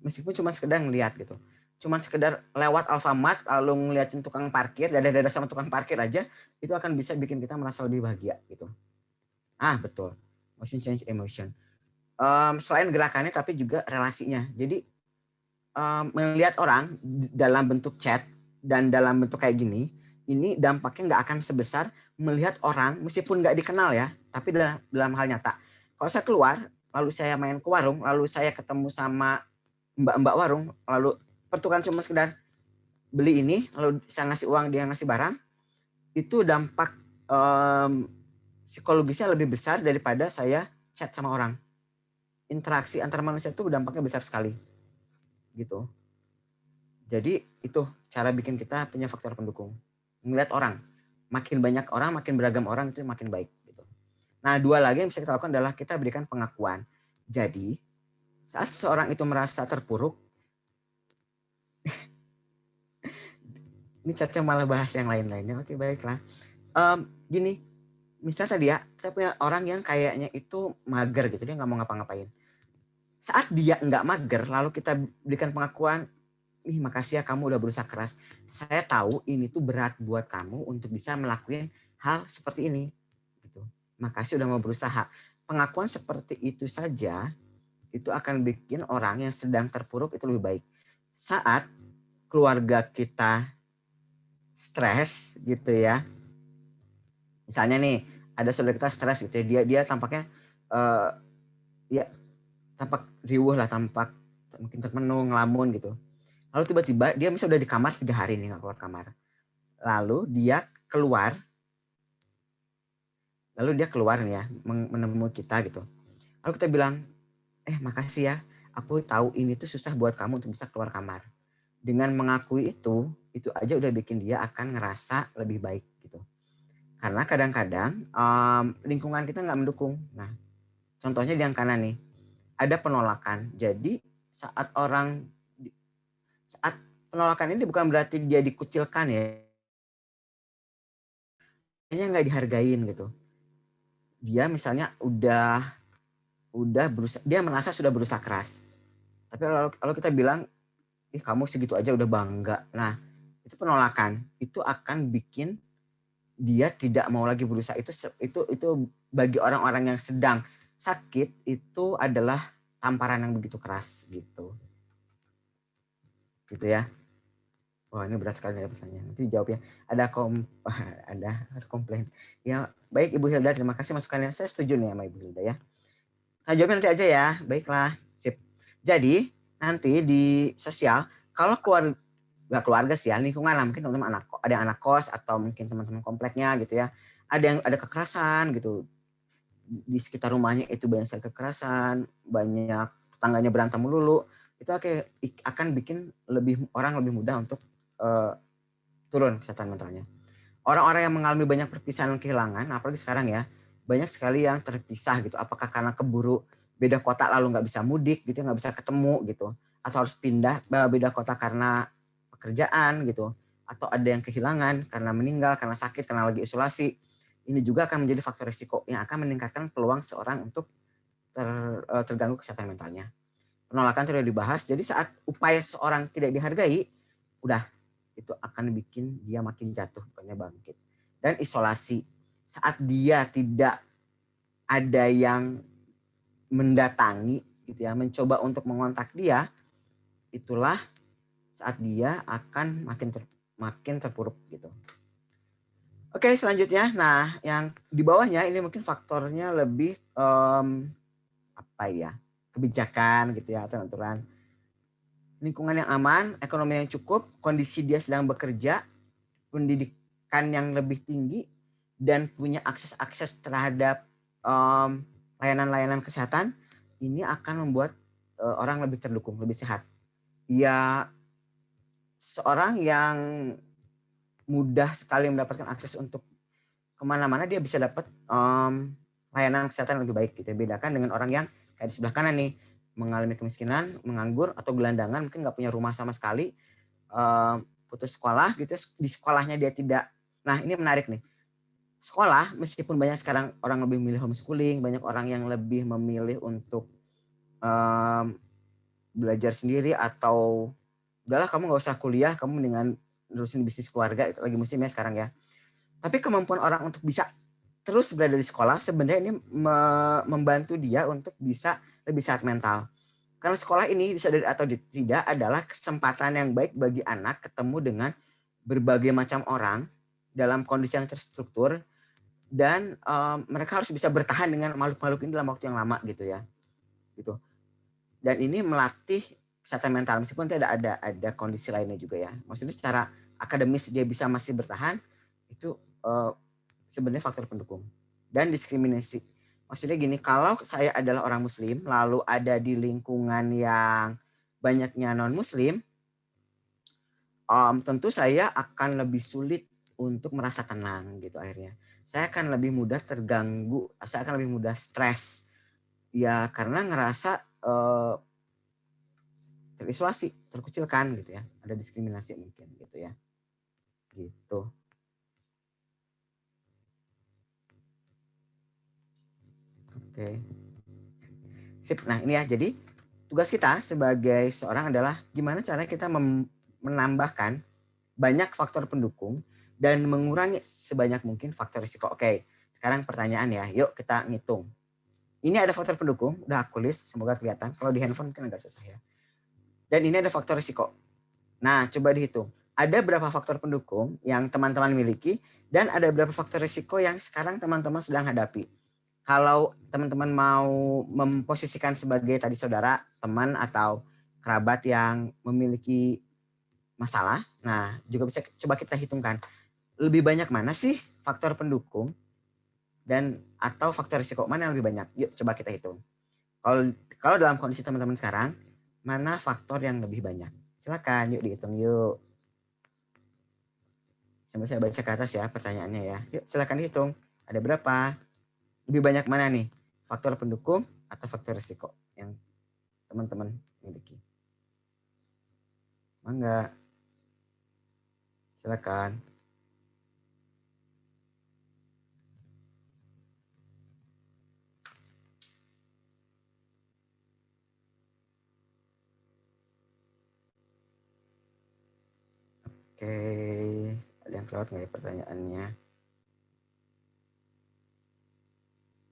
Meskipun cuma sekedar ngelihat gitu. Cuma sekedar lewat Alfamart lalu ngeliatin tukang parkir, dadah-dadah sama tukang parkir aja, itu akan bisa bikin kita merasa lebih bahagia gitu. Betul. Motion change emotion. Selain gerakannya tapi juga relasinya. Jadi melihat orang dalam bentuk chat dan dalam bentuk kayak gini, ini dampaknya nggak akan sebesar melihat orang meskipun nggak dikenal ya, tapi dalam hal nyata. Kalau saya keluar, lalu saya main ke warung, lalu saya ketemu sama mbak-mbak warung, lalu pertukaran cuma sekedar beli ini, lalu saya ngasih uang, dia ngasih barang, itu dampak psikologisnya lebih besar daripada saya chat sama orang. Interaksi antar manusia itu dampaknya besar sekali. Gitu. Jadi itu cara bikin kita punya faktor pendukung. Melihat orang. Makin banyak orang, makin beragam orang itu makin baik. Gitu. Nah, 2 lagi yang bisa kita lakukan adalah kita berikan pengakuan. Jadi, saat seorang itu merasa terpuruk, ini chatnya malah bahas yang lain-lainnya. Oke, baiklah. Gini, misalnya tadi ya, kita punya orang yang kayaknya itu mager gitu, dia nggak mau ngapa-ngapain. Saat dia nggak mager, lalu kita berikan pengakuan, makasih ya kamu udah berusaha keras. Saya tahu ini tuh berat buat kamu untuk bisa melakukan hal seperti ini. Gitu. Makasih udah mau berusaha. Pengakuan seperti itu saja, itu akan bikin orang yang sedang terpuruk itu lebih baik. Saat keluarga kita stres gitu ya, misalnya nih ada saudara kita stres gitu ya, dia tampaknya ya tampak riuh lah, tampak mungkin termenung, ngelamun gitu. Lalu tiba-tiba dia misalnya udah di kamar 3 hari nih nggak keluar kamar. Lalu dia keluar nih ya menemui kita gitu. Lalu kita bilang, makasih ya, aku tahu ini tuh susah buat kamu untuk bisa keluar kamar. Dengan mengakui itu aja udah bikin dia akan ngerasa lebih baik gitu. Karena kadang-kadang lingkungan kita nggak mendukung. Nah, contohnya di yang kanan nih, ada penolakan. Jadi saat penolakan ini bukan berarti dia dikucilkan ya, nggak dihargain gitu. Dia misalnya udah berusaha, dia merasa sudah berusaha keras. Tapi kalau kita bilang, kamu segitu aja udah bangga. Nah, itu penolakan. Itu akan bikin dia tidak mau lagi berusaha. Itu bagi orang-orang yang sedang sakit itu adalah tamparan yang begitu keras gitu. Gitu ya. Wah, ini berat sekali ya pertanyaan. Nanti jawab ya. Ada komplain. Ya, baik Ibu Hilda, terima kasih masukannya. Saya setuju nih sama Ibu Hilda ya. Nah, jawabnya nanti aja ya. Baiklah. Sip. Jadi, nanti di sosial, kalau nggak keluarga sih ya, lingkungan lah, mungkin teman-teman ada yang anak kos atau mungkin teman-teman kompleknya gitu ya. Ada kekerasan gitu. Di sekitar rumahnya itu banyak sekali kekerasan, banyak tetangganya berantem melulu. Itu akan bikin orang lebih mudah untuk turun kesehatan mentalnya. Orang-orang yang mengalami banyak perpisahan dan kehilangan, apalagi sekarang ya, banyak sekali yang terpisah gitu. Apakah karena keburu beda kota lalu nggak bisa mudik gitu, nggak bisa ketemu gitu, atau harus pindah beda kota karena pekerjaan gitu, atau ada yang kehilangan karena meninggal, karena sakit, karena lagi isolasi. Ini juga akan menjadi faktor risiko yang akan meningkatkan peluang seorang untuk terganggu kesehatan mentalnya. Penolakan tidak dibahas, jadi saat upaya seorang tidak dihargai, udah itu akan bikin dia makin jatuh, bukannya bangkit. Dan isolasi, saat dia tidak ada yang mendatangi gitu ya, mencoba untuk mengontak dia, itulah saat dia akan makin terpuruk gitu. Oke, selanjutnya, nah yang di bawahnya ini mungkin faktornya lebih kebijakan gitu ya, aturan-aturan. Lingkungan yang aman, ekonomi yang cukup, kondisi dia sedang bekerja, pendidikan yang lebih tinggi, dan punya akses terhadap layanan-layanan kesehatan, ini akan membuat orang lebih terdukung, lebih sehat. Ya, seorang yang mudah sekali mendapatkan akses untuk kemana-mana, dia bisa dapat layanan kesehatan lebih baik gitu. Bedakan dengan orang yang kayak di sebelah kanan nih, mengalami kemiskinan, menganggur atau gelandangan, mungkin nggak punya rumah sama sekali, putus sekolah gitu, di sekolahnya dia tidak. Nah, ini menarik nih. sekolah, meskipun banyak sekarang orang lebih memilih homeschooling, banyak orang yang lebih memilih untuk belajar sendiri atau udahlah kamu nggak usah kuliah, kamu mendingan nerusin bisnis keluarga, lagi musim ya sekarang ya. Tapi kemampuan orang untuk bisa terus berada di sekolah sebenarnya ini membantu dia untuk bisa lebih sehat mental. Karena sekolah ini disadari atau tidak adalah kesempatan yang baik bagi anak ketemu dengan berbagai macam orang dalam kondisi yang terstruktur, dan mereka harus bisa bertahan dengan makhluk-makhluk ini dalam waktu yang lama gitu ya. Gitu. Dan ini melatih kesehatan mental meskipun tidak ada kondisi lainnya juga ya. Maksudnya secara akademis dia bisa masih bertahan, itu sebenarnya faktor pendukung. Dan diskriminasi. Maksudnya gini, kalau saya adalah orang muslim lalu ada di lingkungan yang banyaknya non muslim, tentu saya akan lebih sulit untuk merasa tenang gitu akhirnya. Saya akan lebih mudah terganggu, saya akan lebih mudah stres. Ya karena ngerasa terisolasi, terkucilkan gitu ya. Ada diskriminasi mungkin gitu ya. Gitu. Oke. Sip. Nah, ini ya. Jadi tugas kita sebagai seorang adalah gimana cara kita menambahkan banyak faktor pendukung dan mengurangi sebanyak mungkin faktor risiko. Oke. Sekarang pertanyaan ya. Yuk kita ngitung. Ini ada faktor pendukung, udah aku list, semoga kelihatan. Kalau di handphone kan agak susah ya. Dan ini ada faktor risiko. Nah, coba dihitung. Ada berapa faktor pendukung yang teman-teman miliki dan ada berapa faktor risiko yang sekarang teman-teman sedang hadapi. Kalau teman-teman mau memposisikan sebagai tadi saudara, teman atau kerabat yang memiliki masalah, nah juga bisa coba kita hitungkan. Lebih banyak mana sih faktor pendukung dan atau faktor risiko mana yang lebih banyak? Yuk coba kita hitung. Kalau dalam kondisi teman-teman sekarang, mana faktor yang lebih banyak? Silakan, yuk dihitung yuk. Sambil saya baca ke atas ya pertanyaannya ya. Yuk silakan dihitung. Ada berapa? Lebih banyak mana nih? Faktor pendukung atau faktor risiko yang teman-teman miliki? Mangga. Silakan. Oke, ada yang kelewat nggak ya pertanyaannya?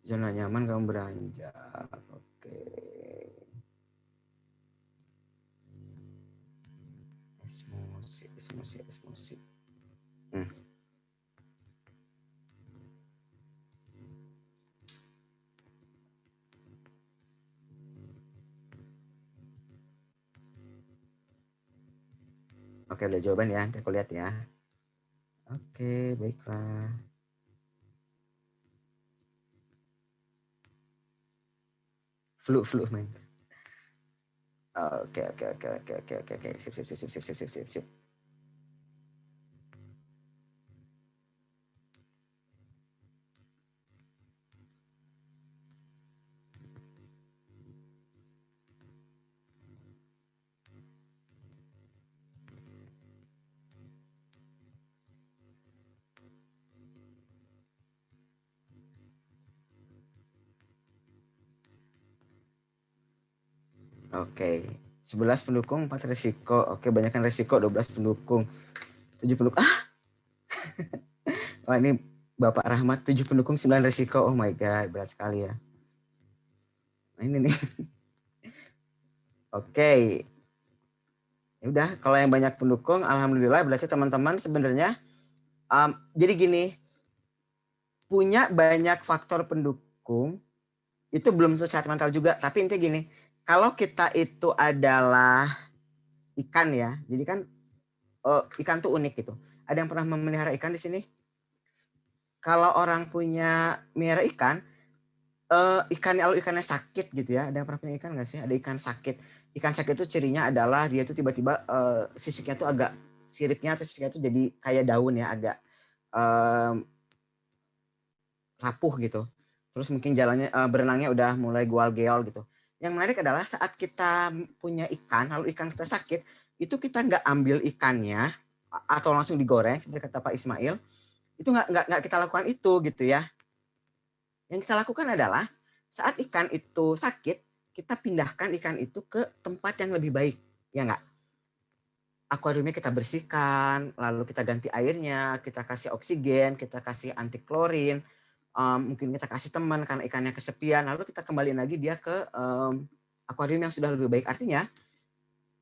Zona nyaman kamu beranjak. Oke. Emosi. Oke, udah jawaban ya. Nanti aku lihat ya. Oke, baiklah. Flu main. Oke. Sip. Oke. 11 pendukung, 4 risiko. Oke, banyakkan risiko, 12 pendukung. 7 pendukung. Wah, ini Bapak Rahmat, 7 pendukung, 9 risiko. Oh my God, berat sekali ya. Nah, ini nih. Oke. Ya udah, kalau yang banyak pendukung, alhamdulillah berarti teman-teman sebenarnya jadi gini, punya banyak faktor pendukung itu belum tentu sehat mental juga, tapi intinya gini, kalau kita itu adalah ikan ya, jadi kan ikan tuh unik gitu. Ada yang pernah memelihara ikan di sini? Kalau orang punya melihara ikan, ikannya sakit gitu ya. Ada yang pernah punya ikan nggak sih? Ada ikan sakit. Ikan sakit itu cirinya adalah dia tuh tiba-tiba sisiknya tuh agak siripnya atau sisiknya tuh jadi kayak daun ya, agak rapuh gitu. Terus mungkin jalannya berenangnya udah mulai gual-geol gitu. Yang menarik adalah saat kita punya ikan, lalu ikan kita sakit, itu kita nggak ambil ikannya atau langsung digoreng seperti kata Pak Ismail, Itu nggak kita lakukan itu gitu ya. Yang kita lakukan adalah saat ikan itu sakit, kita pindahkan ikan itu ke tempat yang lebih baik, ya nggak? Akuariumnya kita bersihkan, lalu kita ganti airnya, kita kasih oksigen, kita kasih anti klorin, mungkin kita kasih teman karena ikannya kesepian, lalu kita kembaliin lagi dia ke akuarium yang sudah lebih baik. Artinya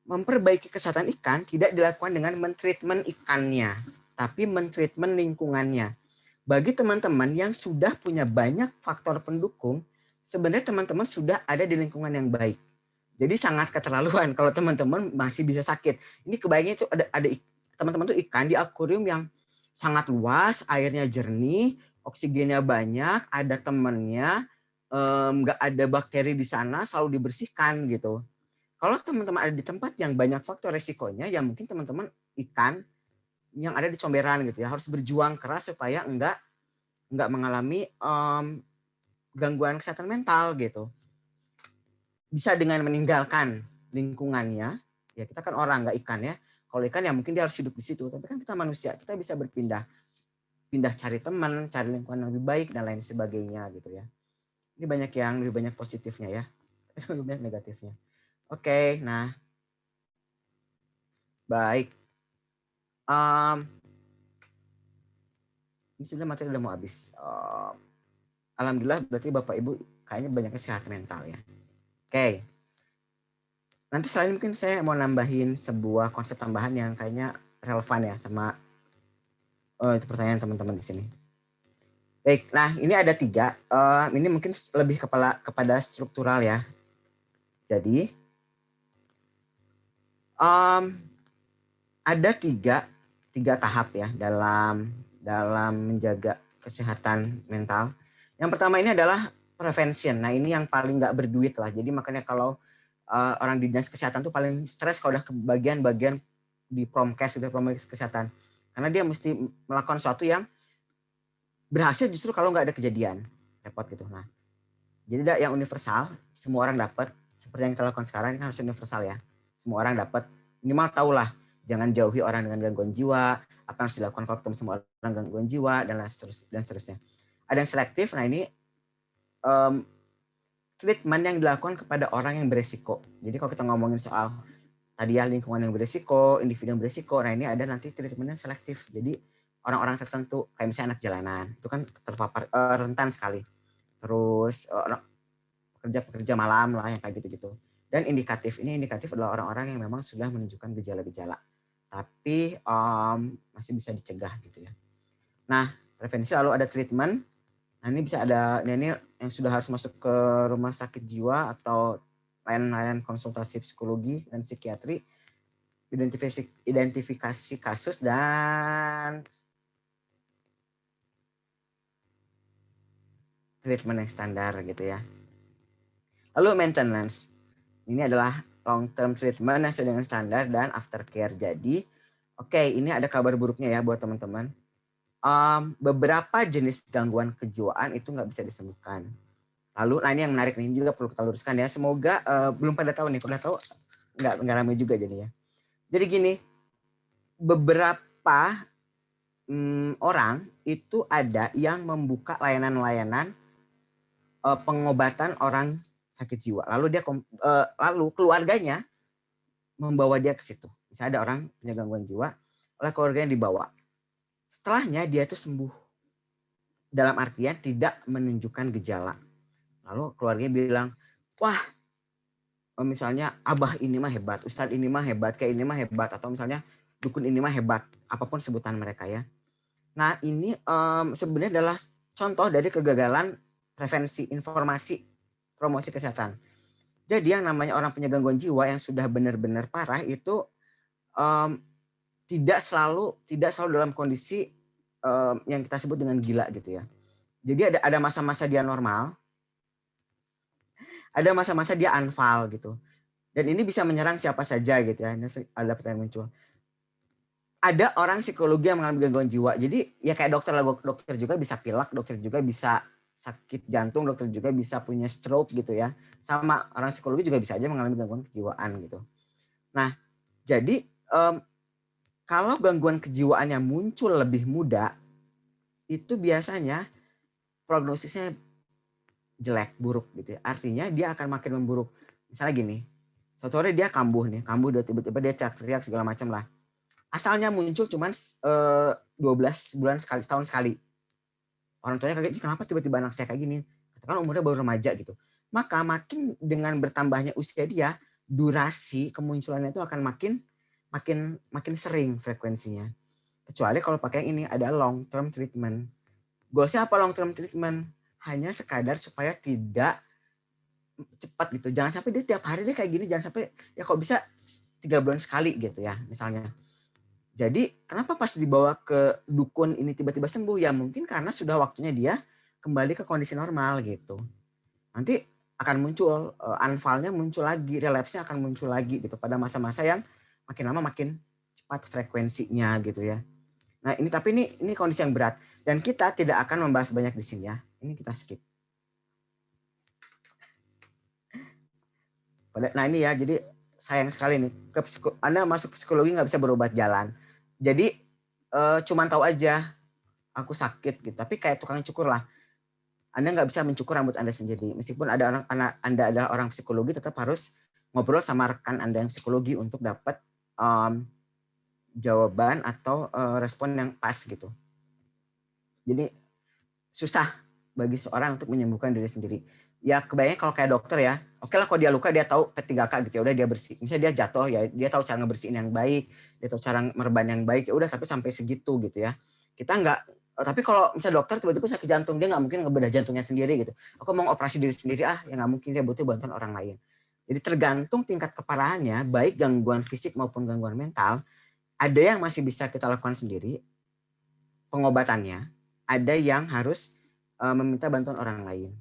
memperbaiki kesehatan ikan tidak dilakukan dengan mentreatment ikannya, tapi mentreatment lingkungannya. Bagi teman-teman yang sudah punya banyak faktor pendukung, sebenarnya teman-teman sudah ada di lingkungan yang baik. Jadi sangat keterlaluan kalau teman-teman masih bisa sakit. Ini kebayangnya itu ada teman-teman tuh ikan di akuarium yang sangat luas, airnya jernih, oksigennya banyak, ada temannya, nggak ada bakteri di sana, selalu dibersihkan gitu. Kalau teman-teman ada di tempat yang banyak faktor resikonya, ya mungkin teman-teman ikan yang ada di comberan gitu ya harus berjuang keras supaya enggak mengalami gangguan kesehatan mental gitu. Bisa dengan meninggalkan lingkungannya, ya kita kan orang nggak ikan ya. Kalau ikan ya mungkin dia harus hidup di situ, tapi kan kita manusia, kita bisa pindah cari teman, cari lingkungan yang lebih baik dan lain sebagainya gitu ya. Ini lebih banyak positifnya ya, lebih banyak negatifnya. Oke, nah baik. Ini sebenarnya materi udah mau habis. Alhamdulillah berarti Bapak Ibu kayaknya banyak kesehatan mental ya. Oke. Nanti selain mungkin saya mau nambahin sebuah konsep tambahan yang kayaknya relevan ya sama itu pertanyaan teman-teman di sini. Baik, nah ini ada 3. Ini mungkin lebih kepada struktural ya. Jadi ada tiga tahap ya dalam menjaga kesehatan mental. Yang pertama ini adalah prevention. Nah ini yang paling nggak berduit lah. Jadi makanya kalau orang di dinas kesehatan tuh paling stres kalau udah ke bagian-bagian di promkes gitu, promkes kesehatan. Karena dia mesti melakukan sesuatu yang berhasil justru kalau nggak ada kejadian. Repot gitu. Nah, jadi ada yang universal, semua orang dapat. Seperti yang kita lakukan sekarang ini kan harus universal ya. Semua orang dapat. Minimal tahulah, jangan jauhi orang dengan gangguan jiwa, apa yang harus dilakukan kalau ketemu semua orang gangguan jiwa, dan seterusnya. Ada yang selektif, nah ini treatment yang dilakukan kepada orang yang beresiko. Jadi kalau kita ngomongin soal tadi ya lingkungan yang beresiko, individu yang beresiko, nah ini ada nanti treatmentnya selektif. Jadi orang-orang tertentu, kayak misalnya anak jalanan, itu kan terpapar rentan sekali. Terus pekerja malam lah yang kayak gitu-gitu. Dan indikatif adalah orang-orang yang memang sudah menunjukkan gejala-gejala, tapi masih bisa dicegah gitu ya. Nah, prevensi lalu ada treatment. Nah ini bisa ada, ini yang sudah harus masuk ke rumah sakit jiwa atau layanan konsultasi psikologi dan psikiatri, identifikasi kasus dan treatment yang standar gitu ya. Lalu maintenance, ini adalah long term treatment yang sesuai dengan standar dan aftercare. Jadi, oke, ini ada kabar buruknya ya buat teman-teman. Beberapa jenis gangguan kejiwaan itu nggak bisa disembuhkan. Lalu, nah ini yang menarik nih juga perlu kita luruskan ya. Semoga belum pada tahu nih, kalau tahu nggak ramai juga jadinya. Jadi gini, beberapa orang itu ada yang membuka layanan-layanan pengobatan orang sakit jiwa. Lalu lalu keluarganya membawa dia ke situ. Misalnya ada orang punya gangguan jiwa, oleh keluarganya dibawa. Setelahnya dia itu sembuh. Dalam artian tidak menunjukkan gejala. Lalu keluarganya bilang, wah misalnya abah ini mah hebat, ustadz ini mah hebat, kayak ini mah hebat, atau misalnya dukun ini mah hebat, apapun sebutan mereka ya. Nah ini sebenarnya adalah contoh dari kegagalan prevensi, informasi, promosi kesehatan. Jadi yang namanya orang punya gangguan jiwa yang sudah benar-benar parah itu tidak selalu dalam kondisi yang kita sebut dengan gila gitu ya. Jadi ada masa-masa dia normal, ada masa-masa dia anfal gitu. Dan ini bisa menyerang siapa saja gitu ya. Ini ada pertanyaan muncul. Ada orang psikologi yang mengalami gangguan jiwa. Jadi ya kayak dokter juga bisa pilek, dokter juga bisa sakit jantung, dokter juga bisa punya stroke gitu ya. Sama orang psikologi juga bisa aja mengalami gangguan kejiwaan gitu. Nah, jadi kalau gangguan kejiwaannya muncul lebih muda, itu biasanya prognosisnya jelek, buruk gitu ya. Artinya dia akan makin memburuk. Misalnya gini, suatu hari dia kambuh tiba-tiba dia teriak-teriak segala macam lah. Asalnya muncul cuman 12 bulan sekali, tahun sekali. Orang tuanya kaget, kenapa tiba-tiba anak saya kayak gini? Katakan umurnya baru remaja gitu. Maka makin dengan bertambahnya usia dia, durasi kemunculannya itu akan makin sering frekuensinya. Kecuali kalau pakai yang ini ada long term treatment. Goalsnya apa long term treatment? Hanya sekadar supaya tidak cepat gitu. Jangan sampai dia tiap hari dia kayak gini, jangan sampai ya kok bisa 3 bulan sekali gitu ya misalnya. Jadi kenapa pas dibawa ke dukun ini tiba-tiba sembuh? Ya mungkin karena sudah waktunya dia kembali ke kondisi normal gitu. Nanti akan muncul anfalnya muncul lagi, relapse-nya akan muncul lagi gitu pada masa-masa yang makin lama makin cepat frekuensinya gitu ya. Nah, tapi ini kondisi yang berat dan kita tidak akan membahas banyak di sini ya. Ini kita skip. Nah, ini ya, jadi sayang sekali nih. Anda masuk psikologi nggak bisa berobat jalan. Jadi cuman tahu aja aku sakit gitu. Tapi kayak tukang cukur lah. Anda nggak bisa mencukur rambut Anda sendiri. Meskipun Anda adalah orang psikologi, tetap harus ngobrol sama rekan Anda yang psikologi untuk dapat jawaban atau respon yang pas gitu. Jadi susah bagi seorang untuk menyembuhkan diri sendiri. Ya kebayang kalau kayak dokter ya, oke lah kalau dia luka dia tahu P3K gitu ya udah dia bersih. Misalnya dia jatuh ya dia tahu cara ngebersihin yang baik, dia tahu cara mereban yang baik ya udah tapi sampai segitu gitu ya. Kita nggak, tapi kalau misalnya dokter tiba-tiba sakit jantung dia nggak mungkin ngebedah jantungnya sendiri gitu. Aku mau operasi diri sendiri ya nggak mungkin, dia butuh bantuan orang lain. Jadi tergantung tingkat keparahannya, baik gangguan fisik maupun gangguan mental, ada yang masih bisa kita lakukan sendiri pengobatannya, ada yang harus meminta bantuan orang lain.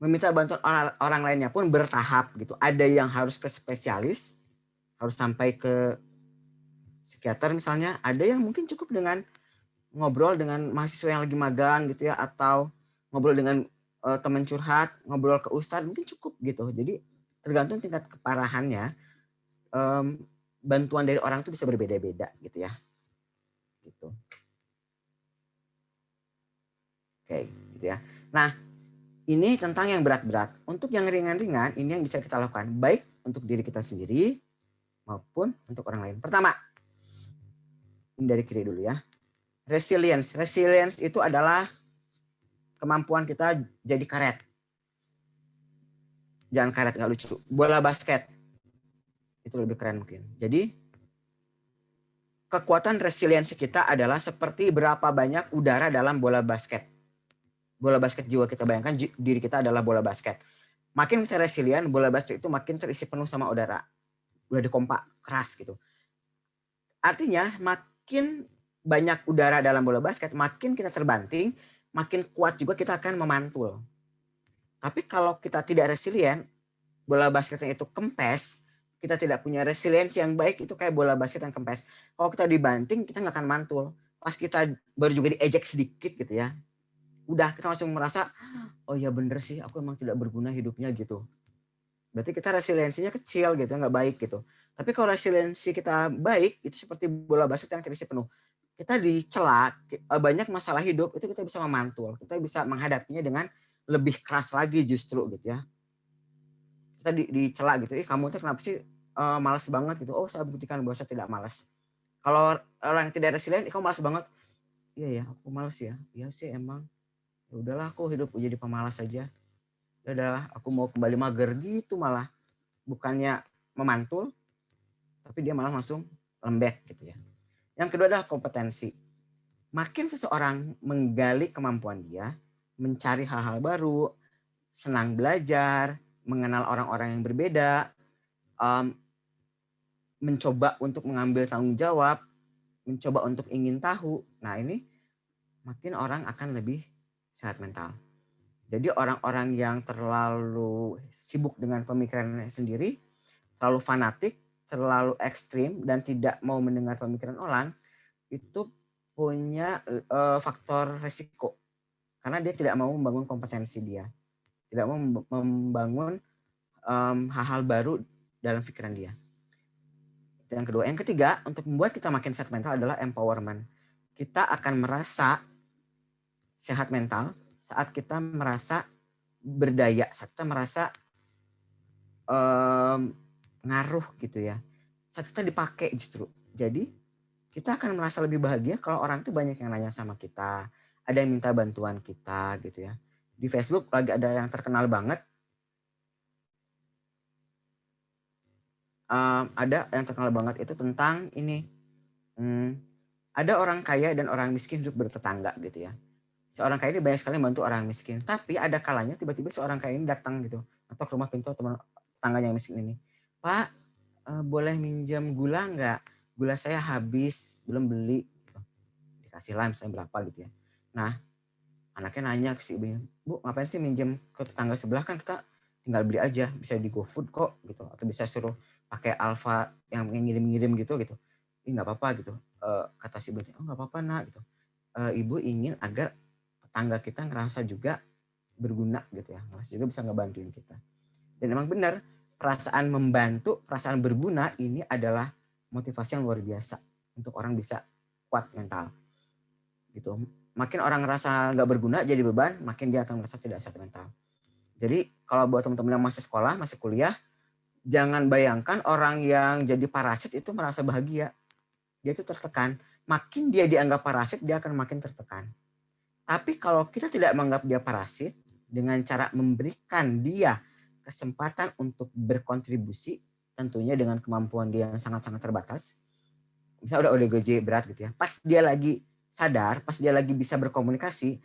Meminta bantuan orang lainnya pun bertahap gitu. Ada yang harus ke spesialis, harus sampai ke psikiater misalnya. Ada yang mungkin cukup dengan ngobrol dengan mahasiswa yang lagi magang gitu ya, atau ngobrol dengan teman curhat, ngobrol ke ustadz mungkin cukup gitu. Jadi tergantung tingkat keparahannya. Bantuan dari orang itu bisa berbeda-beda gitu ya. Gitu. Oke, gitu ya. Nah, ini tentang yang berat-berat. Untuk yang ringan-ringan, ini yang bisa kita lakukan. Baik untuk diri kita sendiri, maupun untuk orang lain. Pertama, ini dari kiri dulu ya. Resilience. Resilience itu adalah kemampuan kita jadi karet. Jangan karet, nggak lucu. Bola basket. Itu lebih keren mungkin. Jadi, kekuatan resiliensi kita adalah seperti berapa banyak udara dalam bola basket. Bola basket jiwa kita, bayangkan diri kita adalah bola basket. Makin kita resilient, bola basket itu makin terisi penuh sama udara. Udah dikompak, keras gitu. Artinya makin banyak udara dalam bola basket, makin kita terbanting, makin kuat juga kita akan memantul. Tapi kalau kita tidak resilient, bola basketnya itu kempes, kita tidak punya resiliensi yang baik, itu kayak bola basket yang kempes. Kalau kita dibanting, kita nggak akan mantul. Pas kita baru juga diejek sedikit gitu ya, udah kita langsung merasa, oh ya bener sih, aku emang tidak berguna hidupnya gitu. Berarti kita resiliensinya kecil gitu, nggak baik gitu. Tapi kalau resiliensi kita baik, itu seperti bola basket yang terisi penuh. Kita dicela, banyak masalah hidup, itu kita bisa memantul. Kita bisa menghadapinya dengan lebih keras lagi justru gitu ya. Kita dicela gitu, kamu tuh kenapa sih malas banget gitu. Oh, saya buktikan bahwa saya tidak malas. Kalau orang yang tidak resilient, kamu malas banget. Iya ya, aku malas ya. Iya sih emang. Ya udahlah, aku hidup jadi pemalas saja. Ya udah, aku mau kembali mager gitu malah. Bukannya memantul, tapi dia malah langsung lembek gitu ya. Yang kedua adalah kompetensi. Makin seseorang menggali kemampuan dia, mencari hal-hal baru, senang belajar, mengenal orang-orang yang berbeda, mencoba untuk mengambil tanggung jawab, mencoba untuk ingin tahu. Nah ini makin orang akan lebih sehat mental. Jadi orang-orang yang terlalu sibuk dengan pemikirannya sendiri, terlalu fanatik, terlalu ekstrim, dan tidak mau mendengar pemikiran orang, itu punya faktor resiko. Karena dia tidak mau membangun kompetensi dia. Tidak mau membangun hal-hal baru dalam pikiran dia. Itu yang kedua. Yang ketiga, untuk membuat kita makin sehat mental adalah empowerment. Kita akan merasa sehat mental saat kita merasa berdaya, saat kita merasa ngaruh gitu ya. Saat kita dipakai justru. Jadi kita akan merasa lebih bahagia kalau orang tuh banyak yang nanya sama kita, ada yang minta bantuan kita gitu ya. Di Facebook lagi ada yang terkenal banget. Ada yang terkenal banget itu tentang ini. Ada orang kaya dan orang miskin hidup bertetangga gitu ya. Seorang kaya ini banyak sekali membantu orang miskin. Tapi ada kalanya tiba-tiba seorang kaya ini datang gitu. Atau ke rumah pintu teman tetangganya yang miskin ini. Pak, boleh minjam gula nggak? Gula saya habis, belum beli. Gitu. Dikasih lah misalnya berapa gitu ya. Nah, anaknya nanya ke si ibunya, Bu, ngapain sih minjem ke tetangga sebelah, kan kita tinggal beli aja, bisa di GoFood kok gitu, atau bisa suruh pakai Alfa yang ngirim-ngirim gitu. Ih, nggak apa-apa gitu. Kata si ibunya, oh nggak apa-apa nak gitu. Ibu ingin agar tetangga kita ngerasa juga berguna gitu ya, ngerasa juga bisa ngebantuin kita. Dan emang benar, perasaan membantu, perasaan berguna ini adalah motivasi yang luar biasa untuk orang bisa kuat mental gitu. Makin orang ngerasa nggak berguna jadi beban, makin dia akan merasa tidak sehat mental. Jadi kalau buat teman-teman yang masih sekolah, masih kuliah, jangan bayangkan orang yang jadi parasit itu merasa bahagia. Dia itu tertekan. Makin dia dianggap parasit, dia akan makin tertekan. Tapi kalau kita tidak menganggap dia parasit, dengan cara memberikan dia kesempatan untuk berkontribusi, tentunya dengan kemampuan dia yang sangat-sangat terbatas, misalnya udah ODGJ berat gitu ya, pas dia lagi sadar, pas dia lagi bisa berkomunikasi,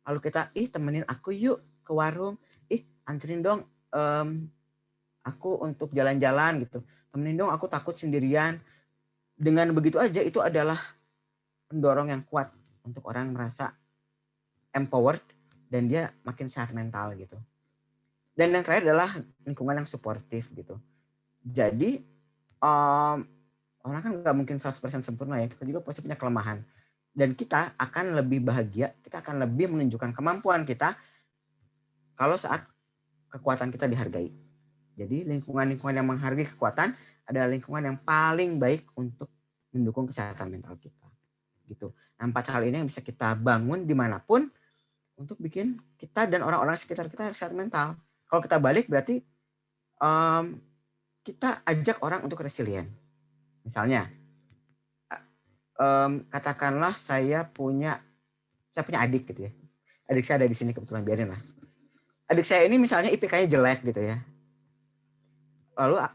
lalu kita, temenin aku yuk ke warung, anterin dong aku untuk jalan-jalan gitu, temenin dong aku takut sendirian. Dengan begitu aja itu adalah pendorong yang kuat untuk orang merasa empowered dan dia makin sehat mental gitu. Dan yang terakhir adalah lingkungan yang suportif gitu. Jadi orang kan nggak mungkin 100% sempurna ya, kita juga pasti punya kelemahan. Dan kita akan lebih bahagia, kita akan lebih menunjukkan kemampuan kita kalau saat kekuatan kita dihargai. Jadi lingkungan-lingkungan yang menghargai kekuatan adalah lingkungan yang paling baik untuk mendukung kesehatan mental kita. Gitu. Nah, 4 hal ini yang bisa kita bangun dimanapun untuk bikin kita dan orang-orang sekitar kita sehat mental. Kalau kita balik berarti kita ajak orang untuk resilient. Misalnya, katakanlah saya punya adik gitu ya. Adik saya ada di sini kebetulan, biarin lah. Adik saya ini misalnya IPK-nya jelek gitu ya. Lalu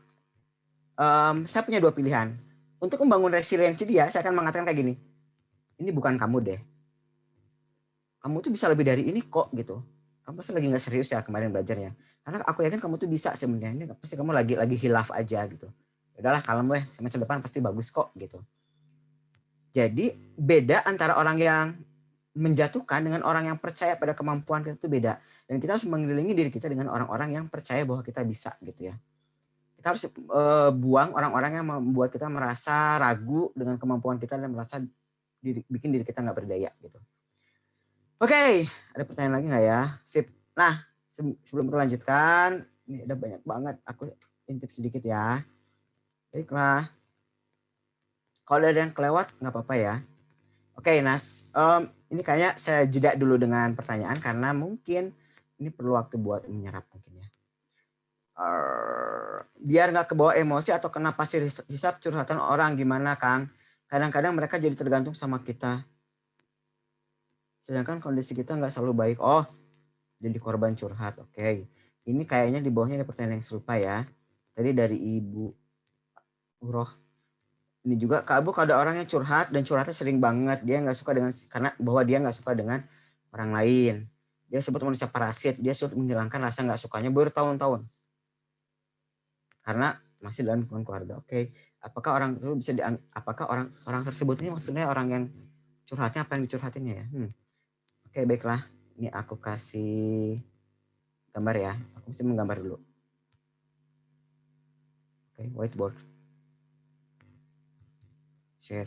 saya punya 2 pilihan. Untuk membangun resiliensi dia, saya akan mengatakan kayak gini. Ini bukan kamu deh. Kamu tuh bisa lebih dari ini kok gitu. Kamu pasti lagi nggak serius ya kemarin belajarnya. Karena aku yakin kamu tuh bisa sebenarnya. Ini pasti kamu lagi hilaf aja gitu. Udahlah kalem weh, semester depan pasti bagus kok gitu. Jadi beda antara orang yang menjatuhkan dengan orang yang percaya pada kemampuan kita itu beda. Dan kita harus mengelilingi diri kita dengan orang-orang yang percaya bahwa kita bisa gitu ya. Kita harus buang orang-orang yang membuat kita merasa ragu dengan kemampuan kita dan merasa bikin diri kita nggak berdaya gitu. Oke, ada pertanyaan lagi nggak ya? Sip. Nah, sebelum kita lanjutkan, ini ada banyak banget. Aku intip sedikit ya. Baiklah. Kalau ada yang kelewat nggak apa-apa ya. Oke, Nas. Ini kayaknya saya jeda dulu dengan pertanyaan karena mungkin ini perlu waktu buat menyerap mungkin ya. Biar nggak kebawa emosi atau kena pasir hisap curhatan orang gimana, Kang? Kadang-kadang mereka jadi tergantung sama kita. Sedangkan kondisi kita nggak selalu baik. Oh, jadi korban curhat. Oke. Ini kayaknya di bawahnya ada pertanyaan yang serupa ya. Tadi dari Ibu Uroh. Ini juga Kak Abu, kalau ada orang yang curhat dan curhatnya sering banget, dia nggak suka dengan, karena bahwa dia nggak suka dengan orang lain. Dia sebut manusia parasit, dia sulit menghilangkan rasa nggak sukanya bertahun-tahun. Karena masih dalam lingkungan keluarga. Oke. Apakah orang itu bisa apakah orang tersebut ini maksudnya orang yang curhatnya apa yang dicurhatinnya ya? Oke, baiklah. Ini aku kasih gambar ya. Aku mesti menggambar dulu. Oke, whiteboard. Share.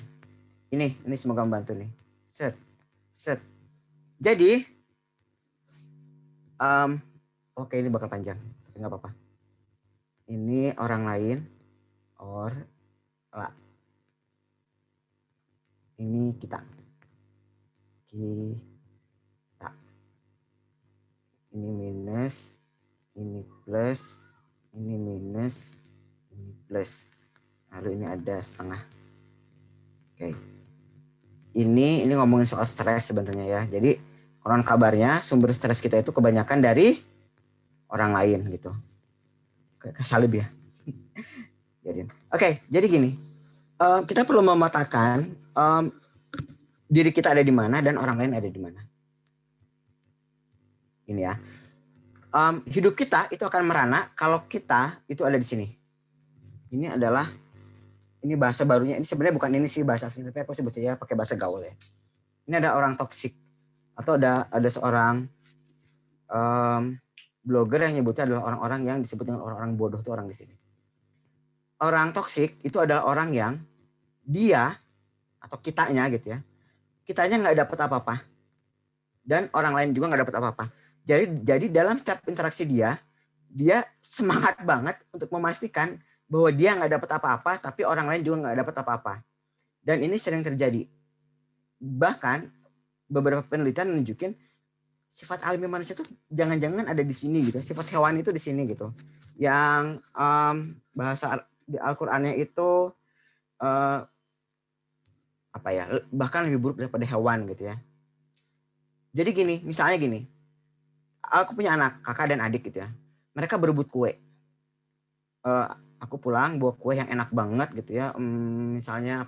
Ini semoga membantu nih. Set. Jadi, oke, ini bakal panjang, tapi nggak apa-apa. Ini orang lain, ini kita. ini minus, ini plus, ini minus, ini plus. Lalu ini ada setengah. Oke. Ini ngomongin soal stres sebenarnya ya. Jadi konon kabarnya sumber stres kita itu kebanyakan dari orang lain gitu. Kayak salib ya. Oke, jadi gini. Kita perlu memetakan diri kita ada di mana dan orang lain ada di mana. Ini ya. Hidup kita itu akan merana kalau kita itu ada di sini. Ini adalah bahasa barunya. Ini sebenarnya bukan ini sih bahasa asli, tapi aku sih bacanya pakai bahasa gaul ya. Ini ada orang toksik atau ada seorang blogger yang nyebutnya adalah orang-orang yang disebut dengan orang-orang bodoh itu orang di sini. Orang toksik itu adalah orang yang dia atau kitanya gitu ya. Kitanya nggak dapat apa-apa dan orang lain juga nggak dapat apa-apa. Jadi dalam setiap interaksi dia semangat banget untuk memastikan bahwa dia nggak dapat apa-apa, tapi orang lain juga nggak dapat apa-apa. Dan ini sering terjadi. Bahkan beberapa penelitian menunjukkan sifat alami manusia itu jangan-jangan ada di sini gitu. Sifat hewan itu di sini gitu. Yang bahasa di Al-Qur'annya itu bahkan lebih buruk daripada hewan gitu ya. Jadi gini, misalnya gini. Aku punya anak, kakak dan adik gitu ya. Mereka berebut kue. Aku pulang bawa kue yang enak banget gitu ya. Misalnya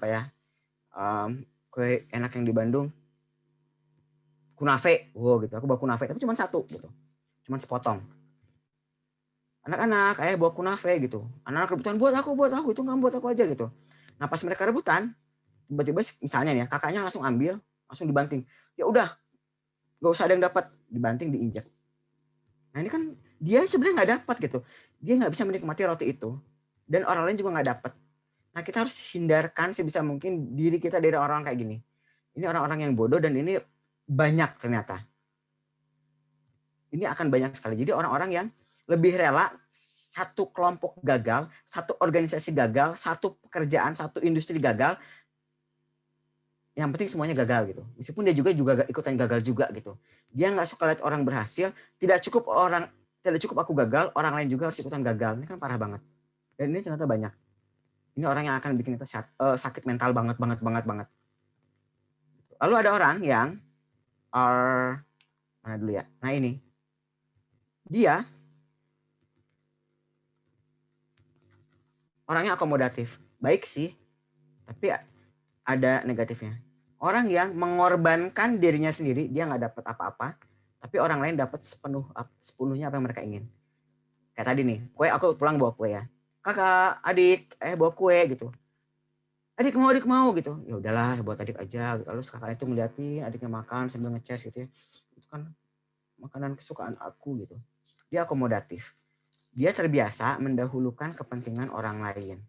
kue enak yang di Bandung. Kunafe. Gitu. Aku bawa kunafe, tapi cuma satu gitu. Cuma sepotong. Anak-anak, ayah bawa kunafe gitu. Anak-anak rebutan, buat aku, itu kamu buat aku aja gitu. Nah pas mereka rebutan, tiba-tiba misalnya nih ya, kakaknya langsung ambil, langsung dibanting. Ya udah, gak usah ada yang dapat, dibanting, diinjak. Nah ini kan dia sebenarnya nggak dapat gitu. Dia nggak bisa menikmati roti itu. Dan orang lain juga nggak dapat. Nah kita harus hindarkan sebisa mungkin diri kita dari orang kayak gini. Ini orang-orang yang bodoh dan ini banyak ternyata. Ini akan banyak sekali. Jadi orang-orang yang lebih rela satu kelompok gagal, satu organisasi gagal, satu pekerjaan, satu industri gagal. Yang penting semuanya gagal gitu. Meskipun dia juga ikutan gagal juga gitu. Dia nggak suka lihat orang berhasil. Tidak cukup aku gagal, orang lain juga harus ikutan gagal. Ini kan parah banget. Dan ini ternyata banyak. Ini orang yang akan bikin kita sakit mental banget. Lalu ada orang yang mana dulu ya? Nah ini. Dia orangnya akomodatif. Baik sih. Tapi ada negatifnya. Orang yang mengorbankan dirinya sendiri, dia nggak dapat apa-apa, tapi orang lain dapat sepenuhnya apa yang mereka ingin. Kayak tadi nih, kue, aku pulang bawa kue ya. Kakak, adik, bawa kue gitu. Adik mau gitu. Ya udahlah, buat adik aja. Lalu kakak itu ngeliatin adiknya makan sambil ngeces gitu ya. Itu kan makanan kesukaan aku gitu. Dia akomodatif. Dia terbiasa mendahulukan kepentingan orang lain.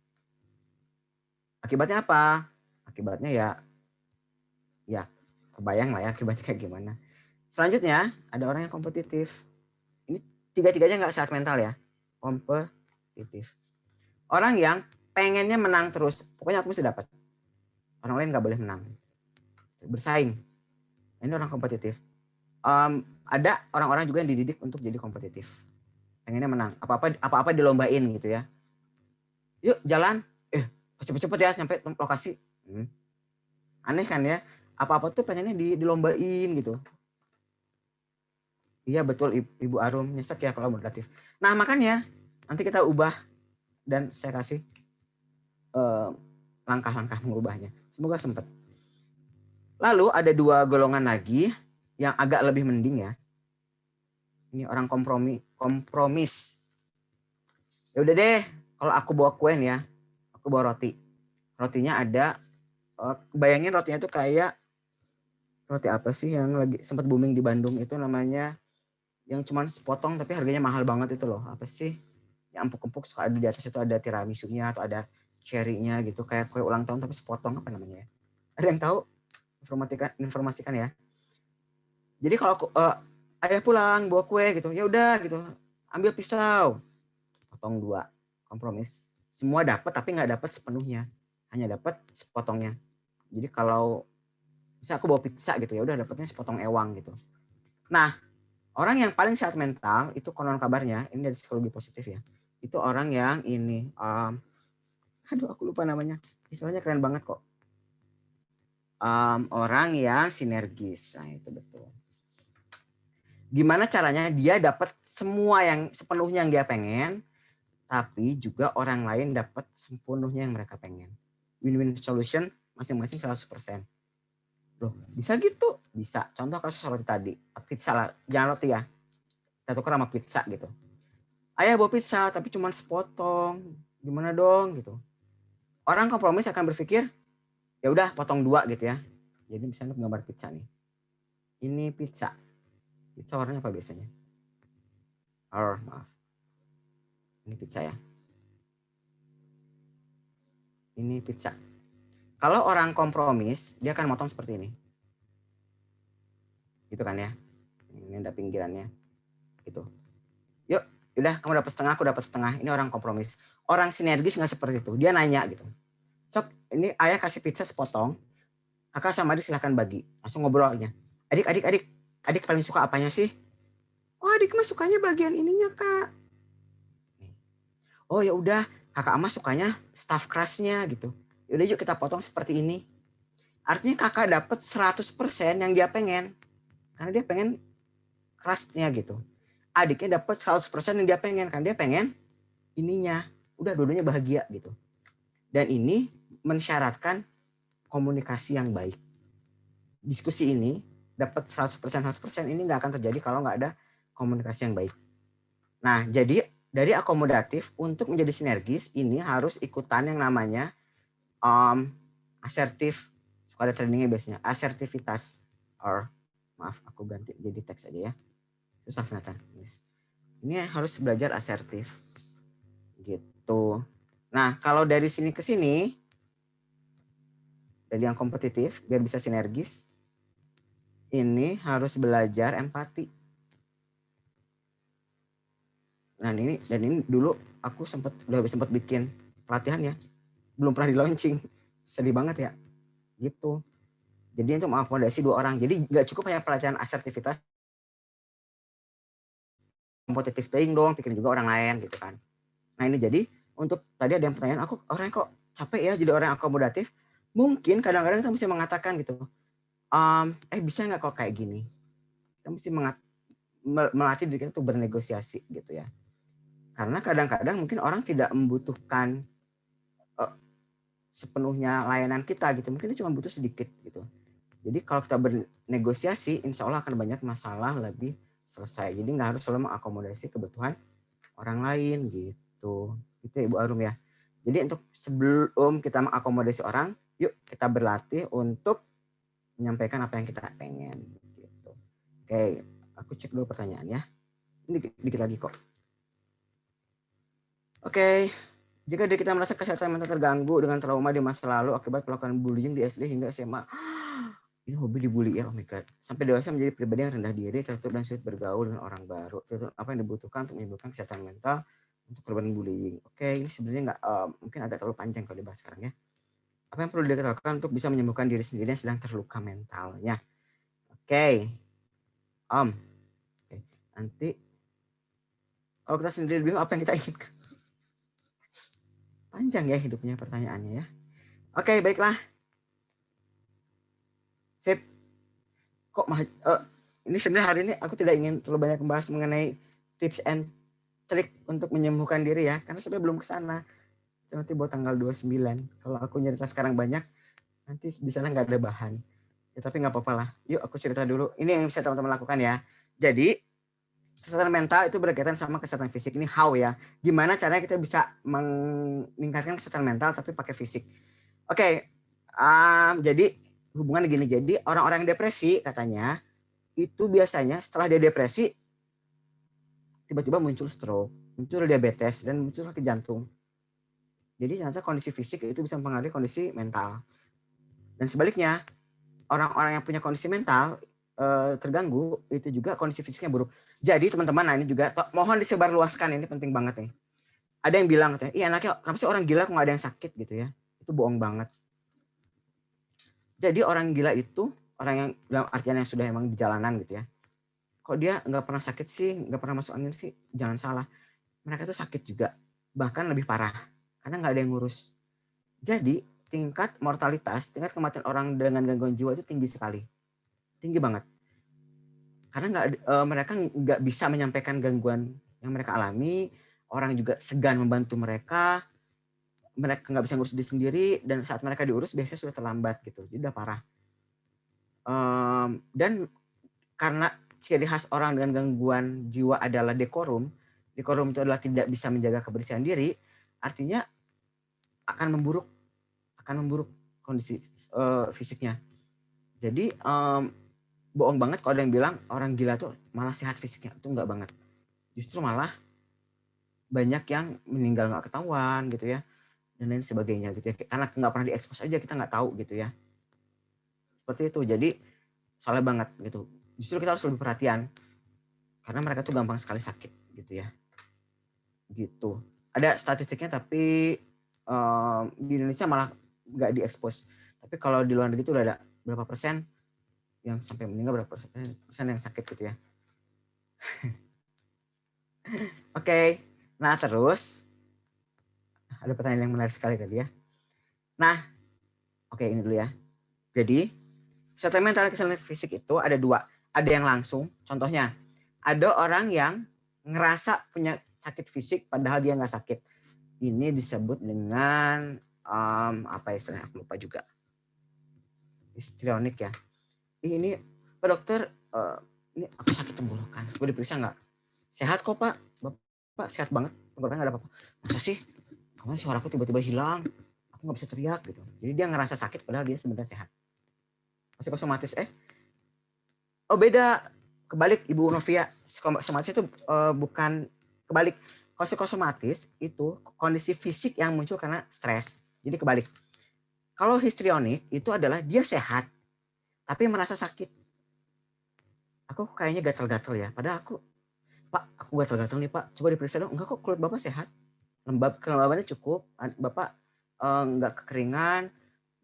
Akibatnya apa? Akibatnya ya kebayang lah ya akibatnya kayak gimana. Selanjutnya ada orang yang kompetitif. Ini tiga-tiganya nggak sehat mental ya. Kompetitif. Orang yang pengennya menang terus. Pokoknya aku mesti dapat. Orang lain nggak boleh menang. Bersaing. Ini orang kompetitif. Ada orang-orang juga yang dididik untuk jadi kompetitif. Pengennya menang. Apa-apa dilombain gitu ya. Yuk jalan. Cepet-cepet ya nyampe lokasi. Aneh kan ya. Apa-apa tuh pengennya dilombain gitu. Iya betul Ibu Arum, nyesek ya kalau negatif. Nah makanya nanti kita ubah dan saya kasih langkah-langkah mengubahnya. Semoga sempat. Lalu ada dua golongan lagi yang agak lebih mending ya. Ini orang kompromis. Ya udah deh, kalau aku bawa kue nih ya, aku bawa roti. Rotinya ada, bayangin rotinya tuh kayak roti apa sih yang lagi sempat booming di Bandung itu namanya yang cuma sepotong tapi harganya mahal banget itu loh. Apa sih? Yang empuk-empuk suka ada di atas itu ada tiramisunya atau ada cherry-nya gitu kayak kue ulang tahun tapi sepotong apa namanya ya? Ada yang tahu? Informasikan ya. Jadi kalau ayah pulang bawa kue gitu, ya udah gitu. Ambil pisau. Potong 2. Kompromis. Semua dapat tapi nggak dapat sepenuhnya. Hanya dapat sepotongnya. Jadi kalau misalnya aku bawa pizza gitu ya udah dapatnya sepotong ewang gitu. Nah, Orang yang paling sehat mental itu konon kabarnya, ini dari psikologi positif ya, itu orang yang ini, aduh aku lupa namanya, istilahnya keren banget kok. Orang yang sinergis, nah itu betul. Gimana caranya dia dapat semua yang sepenuhnya yang dia pengen, tapi juga orang lain dapat sepenuhnya yang mereka pengen. Win-win solution masing-masing 100%. Loh, bisa gitu? Bisa. Contoh kasus roti tadi. Pizza lah. Jangan roti ya. Kita tukar sama pizza gitu. Ayah bawa pizza tapi cuma sepotong. Gimana dong gitu. Orang kompromis akan berpikir, ya udah potong 2 gitu ya. Jadi misalnya gambar pizza nih. Ini pizza. Pizza warnanya apa biasanya? Maaf. Ini pizza ya. Ini pizza. Kalau orang kompromis, dia akan motong seperti ini. Gitu kan ya. Ini ada pinggirannya. Gitu. Yuk, udah kamu dapat setengah, aku dapat setengah. Ini orang kompromis. Orang sinergis nggak seperti itu. Dia nanya gitu. Cok, ini ayah kasih pizza sepotong. Kakak sama adik silahkan bagi. Langsung ngobrolnya. Adik paling suka apanya sih? Oh, adik mah sukanya bagian ininya, Kak. Oh, ya udah, kakak mah sukanya stuffed crust-nya gitu. Yaudah yuk kita potong seperti ini. Artinya kakak dapat 100% yang dia pengen. Karena dia pengen crust-nya gitu. Adiknya dapat 100% yang dia pengen. Karena dia pengen ininya. Udah dua-duanya bahagia gitu. Dan ini mensyaratkan komunikasi yang baik. Diskusi ini dapat 100% ini nggak akan terjadi kalau nggak ada komunikasi yang baik. Nah, jadi dari akomodatif untuk menjadi sinergis ini harus ikutan yang namanya asertif. Suka ada trainingnya biasanya. Asertivitas. Maaf, aku ganti jadi teks aja ya. Susah ternyata. Ini harus belajar asertif. Gitu. Nah, kalau dari sini ke sini, dari yang kompetitif, biar bisa sinergis, ini harus belajar empati. Nah, ini dulu aku udah sempat bikin pelatihan ya. Belum pernah di launching. Sedih banget ya. Gitu. Jadi untuk mengakomodasi 2 orang. Jadi nggak cukup hanya pelajaran asertivitas. Kompetitif thinking dong, pikirin juga orang lain gitu kan. Nah, ini jadi untuk tadi ada yang pertanyaan, aku orang kok capek ya jadi orang akomodatif. Mungkin kadang-kadang kita mesti mengatakan gitu. Bisa nggak kok kayak gini? Kita mesti melatih diri kita untuk bernegosiasi gitu ya. Karena kadang-kadang mungkin orang tidak membutuhkan sepenuhnya layanan kita gitu. Mungkin dia cuma butuh sedikit gitu. Jadi kalau kita bernegosiasi, insya Allah akan banyak masalah lebih selesai. Jadi nggak harus selalu mengakomodasi kebutuhan orang lain gitu. Itu ya Ibu Arum ya. Jadi untuk sebelum kita mengakomodasi orang, yuk kita berlatih untuk menyampaikan apa yang kita pengen. Gitu. Oke, aku cek dulu pertanyaan ya. Ini dikit lagi kok. Oke, jika kita merasa kesehatan mental terganggu dengan trauma di masa lalu akibat melakukan bullying di SD hingga SMA, ini hobi dibully ya, oh my God. Sampai dewasa menjadi pribadi yang rendah diri, tertutup dan sulit bergaul dengan orang baru. Apa yang dibutuhkan untuk menyembuhkan kesehatan mental untuk korban bullying? Oke, ini sebenarnya mungkin agak terlalu panjang kalau dibahas sekarang ya. Apa yang perlu dilakukan untuk bisa menyembuhkan diri sendiri yang sedang terluka mentalnya? Oke. Nanti kalau kita sendiri bingung apa yang kita inginkan. Panjang ya hidupnya pertanyaannya ya. Oke, baiklah. Sip. Kok ini sebenarnya hari ini aku tidak ingin terlalu banyak membahas mengenai tips and trik untuk menyembuhkan diri ya, karena sebenarnya belum ke sana. Nanti buat tanggal 29. Kalau aku cerita sekarang banyak, nanti di sana nggak ada bahan. Ya, tapi nggak apa-apa lah. Yuk aku cerita dulu. Ini yang bisa teman-teman lakukan ya. Jadi kesehatan mental itu berkaitan sama kesehatan fisik. Ini how ya. Gimana caranya kita bisa meningkatkan kesehatan mental tapi pakai fisik. Oke. Jadi hubungan gini. Jadi orang-orang yang depresi katanya itu biasanya setelah dia depresi tiba-tiba muncul stroke, muncul diabetes, dan muncul sakit jantung. Jadi ternyata kondisi fisik itu bisa mempengaruhi kondisi mental. Dan sebaliknya, orang-orang yang punya kondisi mental terganggu, itu juga kondisi fisiknya buruk. Jadi teman-teman, nah ini juga mohon disebarluaskan, ini penting banget nih. Ada yang bilang, iya anaknya, kenapa sih orang gila kok nggak ada yang sakit gitu ya? Itu bohong banget. Jadi orang gila itu, orang yang dalam artian yang sudah emang di jalanan gitu ya, kok dia nggak pernah sakit sih, nggak pernah masuk angin sih, jangan salah. Mereka tuh sakit juga, bahkan lebih parah, karena nggak ada yang ngurus. Jadi tingkat mortalitas, tingkat kematian orang dengan gangguan jiwa itu tinggi sekali, tinggi banget. Karena mereka nggak bisa menyampaikan gangguan yang mereka alami, orang juga segan membantu mereka nggak bisa ngurus diri sendiri, dan saat mereka diurus biasanya sudah terlambat gitu, jadi udah parah. Dan karena ciri khas orang dengan gangguan jiwa adalah dekorum itu adalah tidak bisa menjaga kebersihan diri, artinya akan memburuk kondisi fisiknya. Jadi bohong banget kalau ada yang bilang orang gila tuh malah sehat fisiknya, itu enggak banget. Justru malah banyak yang meninggal nggak ketahuan gitu ya, dan lain sebagainya gitu ya, karena nggak pernah diekspos aja, kita nggak tahu gitu ya, seperti itu. Jadi salah banget gitu, justru kita harus lebih perhatian karena mereka tuh gampang sekali sakit gitu ya, gitu. Ada statistiknya tapi di Indonesia malah nggak diekspos, tapi kalau di luar negeri itu udah ada berapa persen yang sampai meninggal, berapa persen yang sakit gitu ya. Oke. Nah terus ada pertanyaan yang menarik sekali tadi ya. Nah, oke, ini dulu ya. Jadi, kesehatan mental dan kesehatan fisik itu ada dua. Ada yang langsung, contohnya, ada orang yang ngerasa punya sakit fisik padahal dia nggak sakit. Ini disebut dengan, apa istilahnya, aku lupa juga. Histrionik ya. Ini, Pak Dokter, ini aku sakit tenggorokan. Gue diperiksa nggak? Sehat kok Pak. Bapak sehat banget, tenggorokan nggak ada apa-apa. Masa sih? Kemarin suaraku tiba-tiba hilang. Aku nggak bisa teriak gitu. Jadi dia ngerasa sakit padahal dia sebenarnya sehat. Psikosomatis oh beda, kebalik Ibu Novia. Psikosomatis itu bukan kebalik. Kalau psikosomatis itu kondisi fisik yang muncul karena stres. Jadi kebalik. Kalau histrionik itu adalah dia sehat tapi merasa sakit. Aku kayaknya gatal-gatal ya. Padahal Pak, aku gatal-gatal nih Pak. Coba diperiksa dong. Enggak kok, kulit Bapak sehat. Kelembabannya cukup. Bapak nggak kekeringan.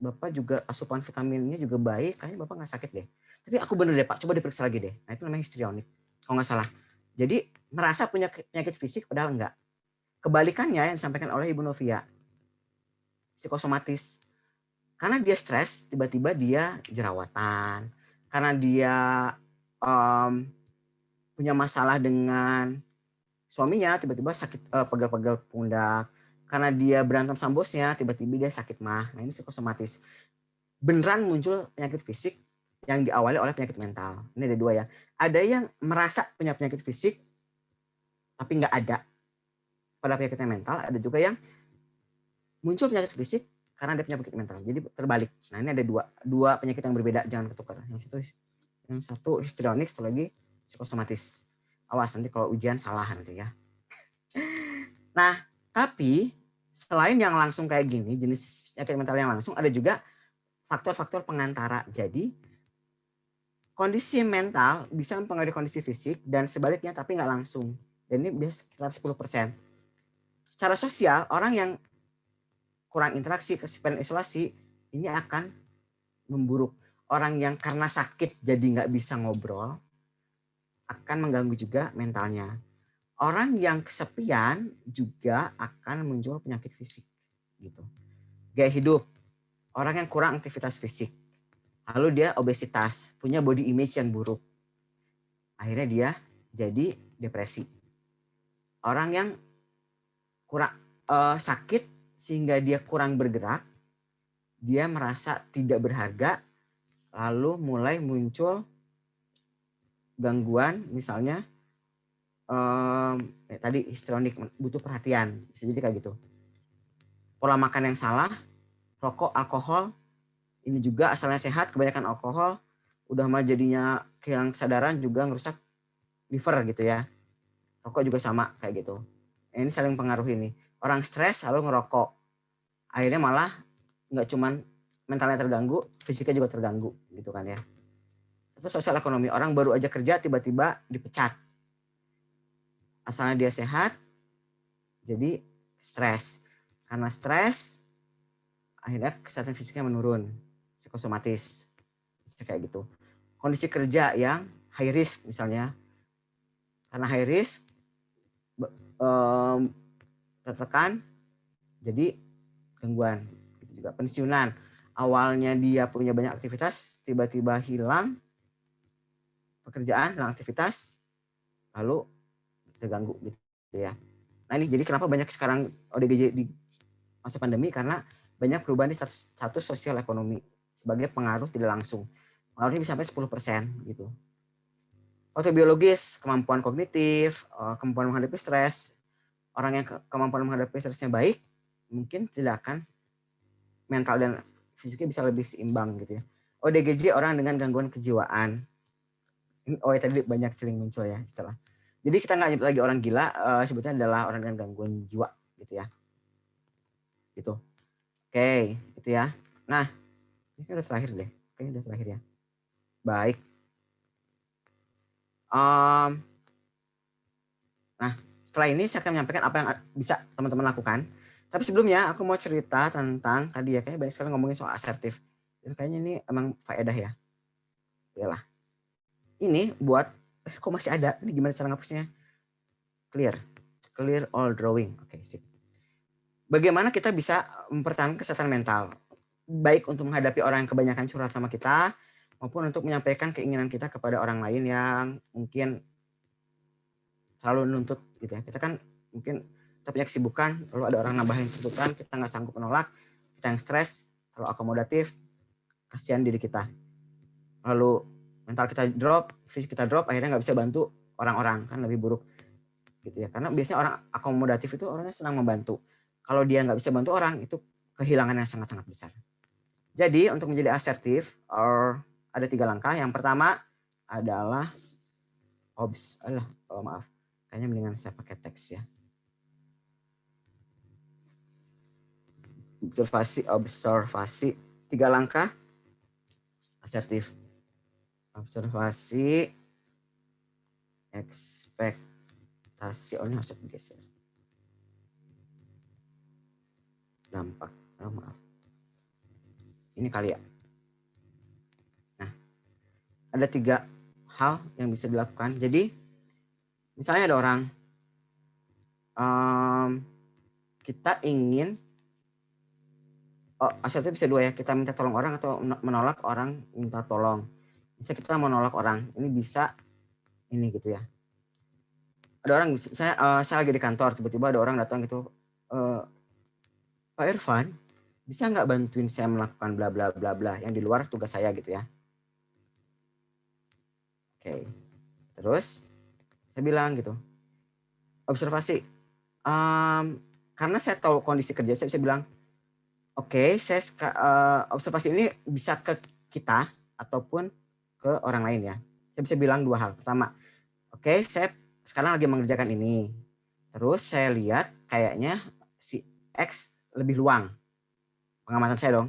Bapak juga asupan vitaminnya juga baik. Kayaknya Bapak nggak sakit deh. Tapi aku bener deh Pak. Coba diperiksa lagi deh. Nah itu namanya histrionik. Kalau nggak salah. Jadi merasa punya penyakit fisik padahal enggak. Kebalikannya yang disampaikan oleh Ibu Novia. Psikosomatis. Karena dia stres, tiba-tiba dia jerawatan. Karena dia punya masalah dengan suaminya, tiba-tiba sakit pegal-pegal pundak. Karena dia berantem sama bosnya, tiba-tiba dia sakit mah. Nah ini psikosomatis. Beneran muncul penyakit fisik yang diawali oleh penyakit mental. Ini ada dua ya. Ada yang merasa punya penyakit fisik, tapi nggak ada pada penyakitnya mental. Ada juga yang muncul penyakit fisik karena dia punya penyakit mental. Jadi terbalik. Nah ini ada dua penyakit yang berbeda, jangan ketukar. Yang satu histrionik, satu lagi psikosomatis. Awas nanti kalau ujian salah nanti ya. Nah tapi selain yang langsung kayak gini, jenis penyakit mental yang langsung, ada juga faktor-faktor pengantara. Jadi kondisi mental bisa mempengaruhi kondisi fisik dan sebaliknya, tapi nggak langsung. Dan ini biasa sekitar 10%. Secara sosial, orang yang kurang interaksi, kesepian, isolasi, ini akan memburuk. Orang yang karena sakit jadi nggak bisa ngobrol, akan mengganggu juga mentalnya. Orang yang kesepian juga akan muncul penyakit fisik. Gitu. Gaya hidup, orang yang kurang aktivitas fisik. Lalu dia obesitas, punya body image yang buruk. Akhirnya dia jadi depresi. Orang yang kurang sakit sehingga dia kurang bergerak, dia merasa tidak berharga, lalu mulai muncul gangguan, misalnya tadi histrionik, butuh perhatian, bisa jadi kayak gitu. Pola makan yang salah, rokok, alkohol, ini juga asalnya sehat, kebanyakan alkohol, udah mah jadinya kehilangan kesadaran, juga ngerusak liver gitu ya. Rokok juga sama kayak gitu. Ini saling pengaruh ini. Orang stres lalu ngerokok, akhirnya malah nggak cuman mentalnya terganggu, fisiknya juga terganggu gitu kan ya. Satu sosial ekonomi, orang baru aja kerja tiba-tiba dipecat. Asalnya dia sehat, jadi stres. Karena stres, akhirnya kesehatan fisiknya menurun, psikosomatis, kayak gitu. Kondisi kerja yang high risk misalnya, Karena high risk, tertekan, jadi gangguan. Gitu juga pensiunan. Awalnya dia punya banyak aktivitas, tiba-tiba hilang pekerjaan, hilang aktivitas, lalu terganggu gitu ya. Nah ini jadi kenapa banyak sekarang ODGJ di masa pandemi, karena banyak perubahan di status sosial ekonomi sebagai pengaruh tidak langsung. Pengaruhnya bisa sampai 10% gitu. Faktor biologis, kemampuan kognitif, kemampuan menghadapi stres. Orang yang kemampuan menghadapi stresnya baik, mungkin tidak akan mental dan fisiknya bisa lebih seimbang gitu ya. ODGJ orang dengan gangguan kejiwaan. Oh ya, tadi banyak sering muncul ya istilah. Jadi kita nggak nyebut lagi orang gila, sebutnya adalah orang dengan gangguan jiwa gitu ya. Gitu. Oke, itu ya. Nah, ini kan udah terakhir deh. Oke, udah terakhir ya. Baik. Nah, setelah ini saya akan menyampaikan apa yang bisa teman-teman lakukan. Tapi sebelumnya aku mau cerita tentang tadi ya, kayaknya banyak sekali ngomongin soal asertif. Dan kayaknya ini emang faedah ya. Yalah. Ini buat, kok masih ada? Ini gimana cara ngapusnya? Clear. Clear all drawing. Oke, sip. Bagaimana kita bisa mempertahankan kesehatan mental? Baik untuk menghadapi orang yang kebanyakan curhat sama kita, maupun untuk menyampaikan keinginan kita kepada orang lain yang mungkin selalu nuntut gitu ya. Kita kan mungkin kita punya kesibukan, lalu ada orang nambahin tuntutan, kita nggak sanggup menolak, kita yang stres, terlalu akomodatif, kasihan diri kita. Lalu mental kita drop, fisik kita drop, akhirnya nggak bisa bantu orang-orang, kan lebih buruk gitu ya. Karena biasanya orang akomodatif itu orangnya senang membantu. Kalau dia nggak bisa bantu orang, itu kehilangan yang sangat-sangat besar. Jadi untuk menjadi asertif, ada 3 langkah. Yang pertama adalah maaf, kayaknya mendingan saya pakai teks ya. Observasi 3 langkah asertif. Observasi, ekspektasi, ini harus digeser. Dampak, maaf. Ini kali ya. Nah, ada 3 hal yang bisa dilakukan. Jadi, misalnya ada orang, kita ingin, asertif bisa 2 ya, kita minta tolong orang atau menolak orang minta tolong. Bisa kita menolak orang, ini bisa ini gitu ya. Ada orang, saya lagi di kantor, tiba-tiba ada orang datang gitu, Pak Irfan, bisa nggak bantuin saya melakukan bla bla bla bla yang di luar tugas saya gitu ya. Oke. Terus saya bilang gitu, observasi. Karena saya tahu kondisi kerja, saya bisa bilang, oke, saya observasi ini bisa ke kita ataupun ke orang lain ya. Saya bisa bilang 2 hal. Pertama, oke, saya sekarang lagi mengerjakan ini. Terus saya lihat kayaknya si X lebih luang. Pengamatan saya dong.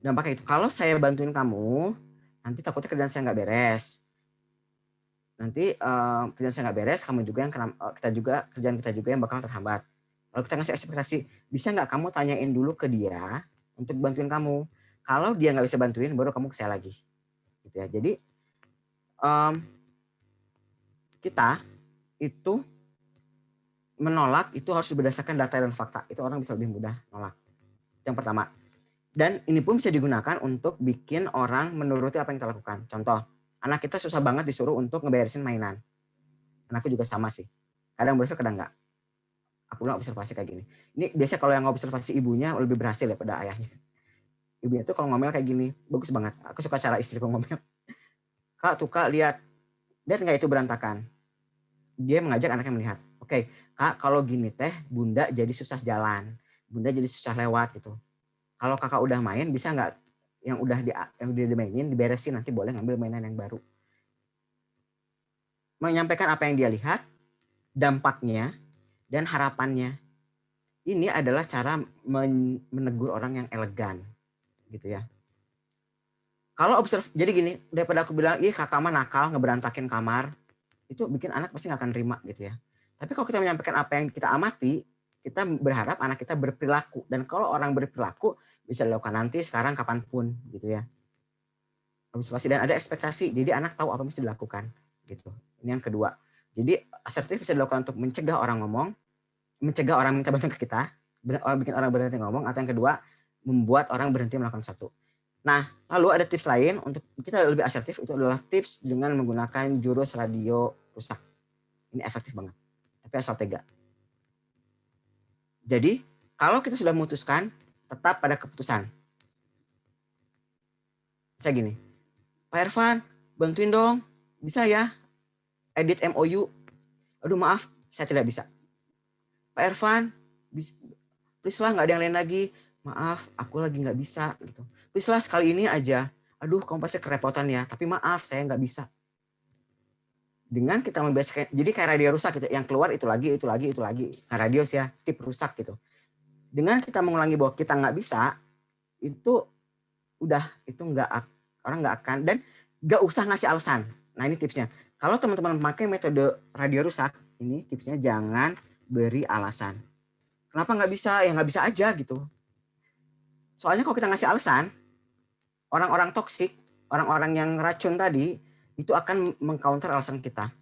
Dampaknya itu, kalau saya bantuin kamu, nanti takutnya kerjaan saya nggak beres. Nanti kerjaan saya nggak beres, kamu juga yang kerjaan kita juga yang bakal terhambat. Lalu kita ngasih ekspektasi, bisa nggak kamu tanyain dulu ke dia untuk bantuin kamu. Kalau dia nggak bisa bantuin, baru kamu ke saya lagi. Gitu ya. Jadi kita itu menolak itu harus berdasarkan data dan fakta. Itu orang bisa lebih mudah nolak. Yang pertama. Dan ini pun bisa digunakan untuk bikin orang menuruti apa yang kita lakukan. Contoh, anak kita susah banget disuruh untuk ngeberesin mainan. Anakku juga sama sih. Kadang berhasil, kadang enggak. Aku bilang observasi kayak gini. Ini biasanya kalau yang observasi ibunya lebih berhasil daripada ayahnya. Ibunya tuh kalau ngomel kayak gini, bagus banget. Aku suka cara istriku ngomel. Kak, tuh Kak, lihat nggak itu berantakan? Dia mengajak anaknya melihat. Oke, Kak, kalau gini teh, Bunda jadi susah jalan. Bunda jadi susah lewat gitu. Kalau kakak udah main, bisa nggak yang udah dimainin diberesin, nanti boleh ngambil mainan yang baru. Menyampaikan apa yang dia lihat, dampaknya, dan harapannya. Ini adalah cara menegur orang yang elegan, gitu ya. Kalau jadi gini, daripada aku bilang, ih kakak mah nakal ngeberantakin kamar, itu bikin anak pasti nggak akan terima gitu ya. Tapi kalau kita menyampaikan apa yang kita amati, kita berharap anak kita berperilaku. Dan kalau orang berperilaku, bisa dilakukan nanti, sekarang, kapanpun gitu ya. Observasi dan ada ekspektasi, jadi anak tahu apa yang mesti dilakukan gitu. Ini yang kedua. Jadi asertif bisa dilakukan untuk mencegah orang ngomong, mencegah orang minta bantuan ke kita, bikin orang berhenti ngomong, atau yang kedua membuat orang berhenti melakukan sesuatu. Nah, lalu ada tips lain untuk kita lebih asertif, itu adalah tips dengan menggunakan jurus radio rusak. Ini efektif banget, tapi asal tega. Jadi, kalau kita sudah memutuskan, tetap pada keputusan. Saya gini, Pak Irfan, bantuin dong, bisa ya edit MOU. Aduh maaf, saya tidak bisa. Pak Irfan, please lah, nggak ada yang lain lagi. Maaf, aku lagi nggak bisa gitu. Please lah sekali ini aja. Aduh, kamu pasti kerepotan ya. Tapi maaf, saya nggak bisa. Dengan kita membiasakan, jadi kayak radio rusak gitu. Yang keluar itu lagi. Nah, radio sih ya, tip rusak gitu. Dengan kita mengulangi bahwa kita nggak bisa, itu udah, itu orang nggak akan, dan nggak usah ngasih alasan. Nah ini tipsnya. Kalau teman-teman memakai metode radio rusak, ini tipsnya jangan beri alasan. Kenapa nggak bisa? Ya nggak bisa aja gitu. Soalnya kalau kita ngasih alasan, orang-orang toksik, orang-orang yang racun tadi, itu akan mengcounter alasan kita.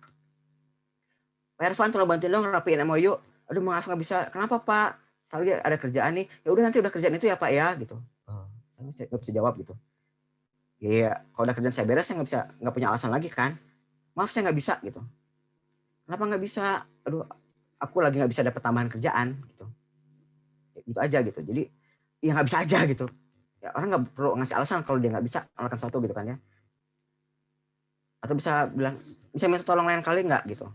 Pak Irfan, tolong bantuin dong rapiin MOU. Aduh maaf nggak bisa. Kenapa Pak? Soalnya ada kerjaan nih. Ya udah nanti udah kerjaan itu ya Pak ya gitu. Saya nggak bisa jawab gitu. Iya, kalau udah kerjaan saya beres, saya nggak punya alasan lagi kan. Maaf saya nggak bisa gitu. Kenapa nggak bisa? Aduh, aku lagi nggak bisa dapat tambahan kerjaan gitu. Gitu aja gitu. Jadi ya nggak bisa aja gitu. Ya, orang nggak perlu ngasih alasan kalau dia nggak bisa melakukan sesuatu gitu kan ya. Atau bisa bilang, bisa minta tolong lain kali nggak gitu.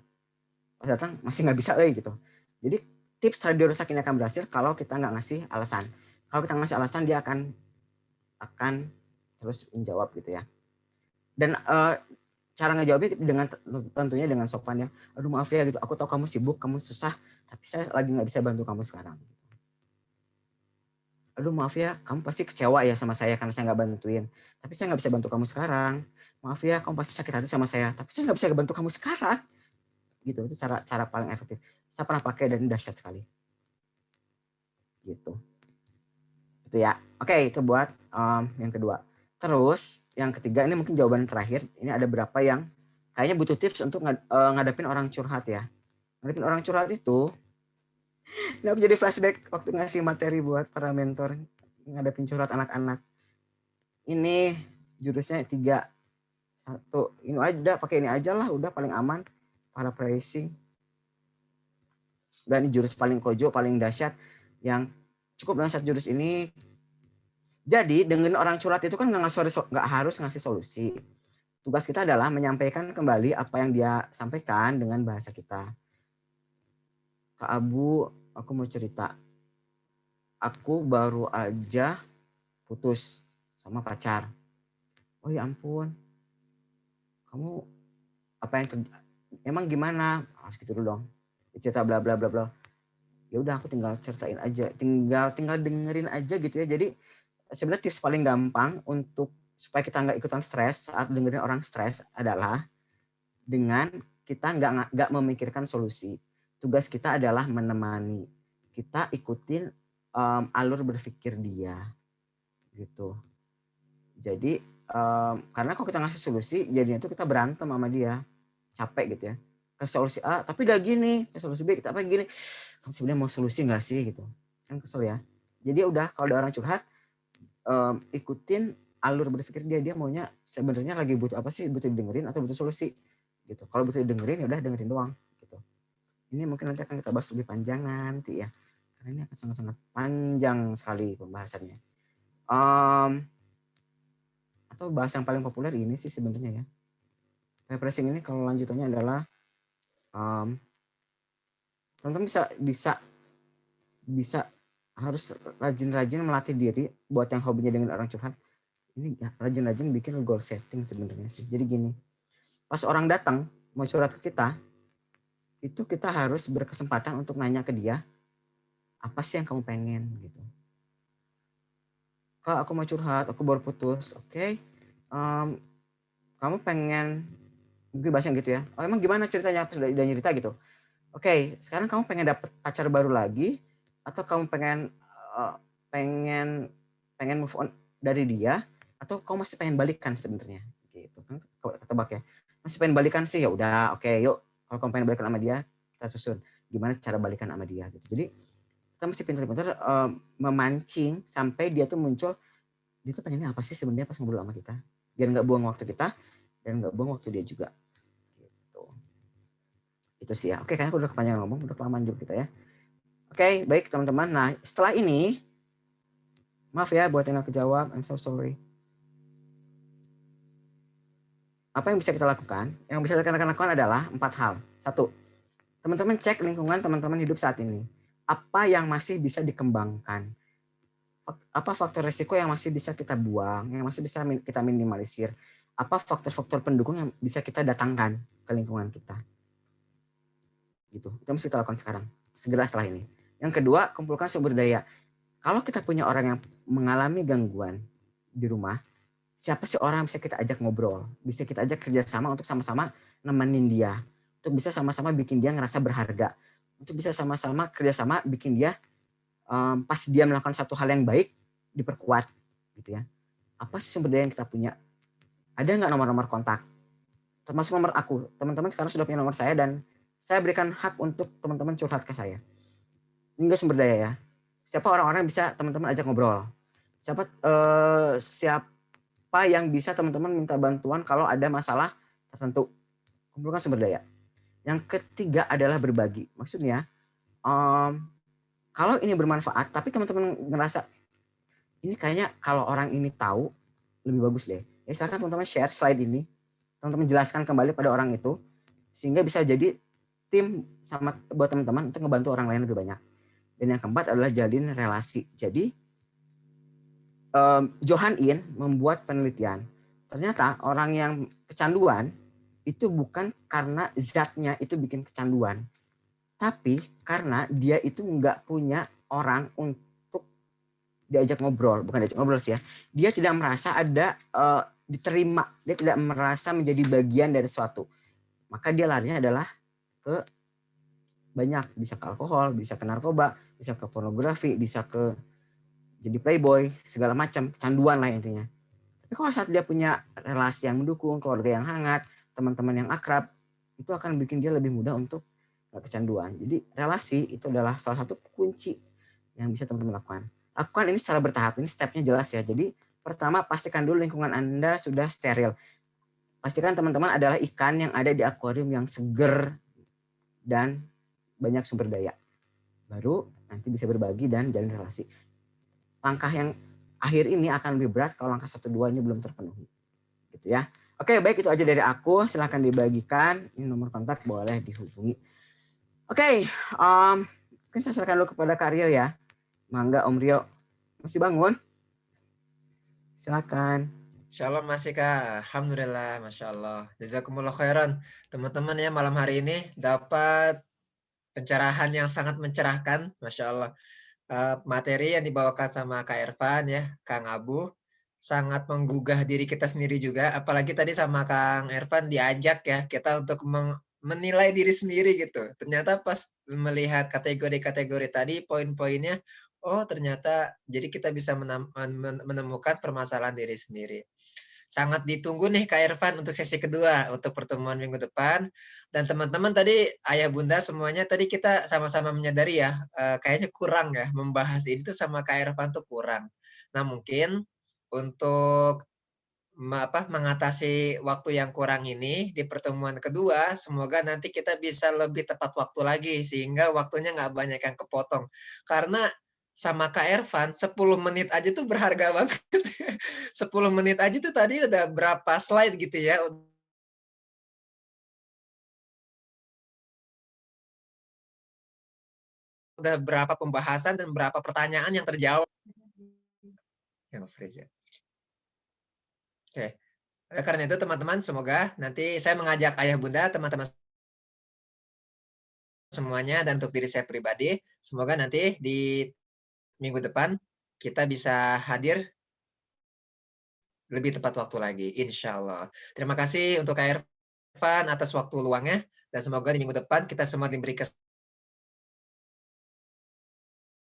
Pas datang masih nggak bisa gitu. Jadi tips radio rusak ini akan berhasil kalau kita nggak ngasih alasan. Kalau kita ngasih alasan, dia akan terus menjawab gitu ya. Dan cara ngejawabnya dengan tentunya dengan sopan ya. Aduh maaf ya gitu, aku tahu kamu sibuk, kamu susah, tapi saya lagi nggak bisa bantu kamu sekarang. Aduh maaf ya, kamu pasti kecewa ya sama saya karena saya nggak bantuin. Tapi saya nggak bisa bantu kamu sekarang. Maaf ya, kamu pasti sakit hati sama saya. Tapi saya nggak bisa bantu kamu sekarang. Gitu, itu cara paling efektif. Saya pernah pakai dan dahsyat sekali. Gitu. Itu ya. Oke, itu buat yang kedua. Terus yang ketiga, ini mungkin jawaban terakhir. Ini ada berapa yang kayaknya butuh tips untuk ngadepin orang curhat ya. Ngadepin orang curhat itu, ini aku jadi flashback waktu ngasih materi buat para mentor ngadepin curhat anak-anak. Ini jurusnya 3. 1, ini aja, pakai ini aja lah, udah paling aman. Paraphrasing. Dan ini jurus paling kojo, paling dahsyat, yang cukup dengan 1 jurus ini. Jadi dengerin orang curhat itu kan nggak harus ngasih solusi. Tugas kita adalah menyampaikan kembali apa yang dia sampaikan dengan bahasa kita. Kak Abu, aku mau cerita. Aku baru aja putus sama pacar. Oh ya ampun. Kamu apa yang emang gimana? Harus gitu dulu dong. Cerita bla bla bla bla. Ya udah aku tinggal ceritain aja. Tinggal dengerin aja gitu ya. Jadi sebenarnya tips paling gampang untuk supaya kita nggak ikutan stres saat dengerin orang stres adalah dengan kita nggak memikirkan solusi. Tugas kita adalah menemani. Kita ikutin alur berpikir dia, gitu. Jadi karena kalau kita ngasih solusi, jadinya itu kita berantem sama dia, capek gitu ya. Ke solusi A, tapi udah gini. Ke solusi B, kita apa gini. Sebenarnya mau solusi nggak sih gitu? Kan kesel ya. Jadi udah kalau ada orang curhat, ikutin alur berpikir dia maunya sebenarnya lagi butuh apa sih, butuh didengerin atau butuh solusi gitu. Kalau butuh didengerin ya udah dengerin doang gitu. Ini mungkin nanti akan kita bahas lebih panjang nanti ya, karena ini akan sangat-sangat panjang sekali pembahasannya. Atau bahas yang paling populer ini sih sebenarnya ya. Refreshing ini kalau lanjutannya adalah teman-teman bisa harus rajin-rajin melatih diri buat yang hobinya dengan orang curhat. Ini rajin-rajin bikin goal setting sebenarnya sih. Jadi gini, pas orang datang mau curhat ke kita, itu kita harus berkesempatan untuk nanya ke dia, apa sih yang kamu pengen gitu. Kak, aku mau curhat, aku baru putus. Oke. Kamu pengen, mungkin bahasanya gitu ya. Oh emang gimana ceritanya? Udah nyerita gitu. Oke, sekarang kamu pengen dapet pacar baru lagi, atau kamu pengen move on dari dia, atau kamu masih pengen balikan sebenarnya gitu kan. Ketebak ya, masih pengen balikan sih, ya udah oke, yuk Kalau kamu pengen balikan sama dia, kita susun gimana cara balikan sama dia gitu. Jadi kita mesti pintar-pintar memancing sampai dia tuh muncul, dia tuh pengennya apa sih sebenarnya pas ngobrol sama kita, biar nggak buang waktu kita dan nggak buang waktu dia juga gitu. Itu sih ya. Oke, kayaknya aku udah kepanjangan ngomong, udah kelamaan juga kita ya. Oke, baik teman-teman. Nah, setelah ini, maaf ya buat yang nggak kejawab, I'm so sorry. Apa yang bisa kita lakukan? Yang bisa kita lakukan adalah 4 hal. 1, teman-teman cek lingkungan teman-teman hidup saat ini. Apa yang masih bisa dikembangkan? Apa faktor risiko yang masih bisa kita buang, yang masih bisa kita minimalisir? Apa faktor-faktor pendukung yang bisa kita datangkan ke lingkungan kita? Gitu. Itu mesti kita lakukan sekarang, segera setelah ini. Yang kedua, kumpulkan sumber daya. Kalau kita punya orang yang mengalami gangguan di rumah, siapa sih orang yang bisa kita ajak ngobrol, bisa kita ajak kerjasama untuk sama-sama nemenin dia, untuk bisa sama-sama bikin dia ngerasa berharga, untuk bisa sama-sama kerjasama bikin dia pas dia melakukan satu hal yang baik diperkuat gitu ya. Apa sih sumber daya yang kita punya? Ada nggak nomor-nomor kontak? Termasuk nomor aku. Teman-teman sekarang sudah punya nomor saya dan saya berikan hak untuk teman-teman curhat ke saya. Ini nggak sumber daya ya. Siapa orang-orang yang bisa teman-teman ajak ngobrol? Siapa yang bisa teman-teman minta bantuan kalau ada masalah tertentu? Kumpulkan sumber daya. Yang ketiga adalah berbagi. Maksudnya, kalau ini bermanfaat, tapi teman-teman ngerasa ini kayaknya kalau orang ini tahu lebih bagus deh. Ya silakan teman-teman share slide ini, teman-teman jelaskan kembali pada orang itu, sehingga bisa jadi tim sama buat teman-teman untuk ngebantu orang lain lebih banyak. Dan yang keempat adalah jalin relasi. Jadi Johan In membuat penelitian. Ternyata orang yang kecanduan itu bukan karena zatnya itu bikin kecanduan, tapi karena dia itu nggak punya orang untuk diajak ngobrol. Bukan diajak ngobrol sih ya. Dia tidak merasa ada diterima. Dia tidak merasa menjadi bagian dari sesuatu. Maka dia larinya adalah ke banyak. Bisa ke alkohol, bisa ke narkoba, bisa ke pornografi, bisa ke jadi playboy, segala macam. Kecanduan lah intinya. Tapi kalau saat dia punya relasi yang mendukung, keluarga yang hangat, teman-teman yang akrab, itu akan bikin dia lebih mudah untuk gak kecanduan. Jadi relasi itu adalah salah satu kunci yang bisa teman-teman lakukan. Lakukan ini secara bertahap, ini stepnya jelas ya. Jadi pertama pastikan dulu lingkungan Anda sudah steril. Pastikan teman-teman adalah ikan yang ada di akuarium yang seger dan banyak sumber daya. Baru nanti bisa berbagi dan jalin relasi. Langkah yang akhir ini akan lebih berat kalau langkah 1, 2 ini belum terpenuhi. Gitu ya. Oke, baik itu aja dari aku. Silahkan dibagikan. Ini nomor kontak boleh dihubungi. Oke, mungkin saya serahkan dulu kepada Kak Rio ya. Mangga Om Rio. Masih bangun? Silakan. Shalom masih Kak. Alhamdulillah, Masya Allah. Jazakumullah khairan. Teman-teman ya malam hari ini dapat pencerahan yang sangat mencerahkan. Masya Allah. Materi yang dibawakan sama Kak Irfan ya, Kang Abu. Sangat menggugah diri kita sendiri juga. Apalagi tadi sama Kang Irfan diajak ya kita untuk menilai diri sendiri gitu. Ternyata pas melihat kategori-kategori tadi, poin-poinnya, oh ternyata jadi kita bisa menemukan permasalahan diri sendiri. Sangat ditunggu nih Kak Irfan untuk sesi kedua, untuk pertemuan minggu depan. Dan teman-teman tadi, ayah bunda semuanya tadi kita sama-sama menyadari ya, kayaknya kurang ya, membahas ini tuh sama Kak Irfan tuh kurang. Nah mungkin untuk mengatasi waktu yang kurang ini di pertemuan kedua, semoga nanti kita bisa lebih tepat waktu lagi sehingga waktunya nggak banyak yang kepotong. Karena sama Kak Irfan 10 menit aja tuh berharga banget. 10 menit aja tuh tadi udah berapa slide gitu ya. Udah berapa pembahasan dan berapa pertanyaan yang terjawab. Yang freeze ya. Oke. Karena itu teman-teman semoga nanti saya mengajak ayah bunda, teman-teman semuanya dan untuk diri saya pribadi, semoga nanti di minggu depan kita bisa hadir lebih tepat waktu lagi, insya Allah. Terima kasih untuk Kak Irfan atas waktu luangnya dan semoga di minggu depan kita semua diberi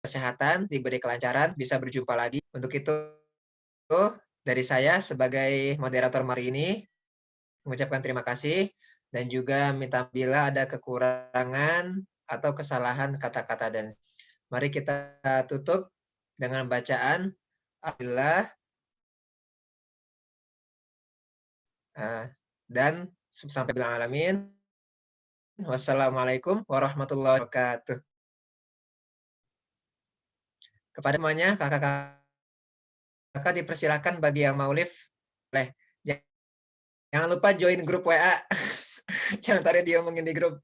kesehatan, diberi kelancaran, bisa berjumpa lagi. Untuk itu dari saya sebagai moderator hari ini mengucapkan terima kasih. dan juga minta bila ada kekurangan atau kesalahan kata-kata dan mari kita tutup dengan bacaan Alhamdulillah dan sampai bilang alamin. Wassalamualaikum warahmatullahi wabarakatuh. Kepada semuanya, kakak dipersilakan bagi yang mau live. Jangan lupa join grup WA. Yang tadi diomongin di grup.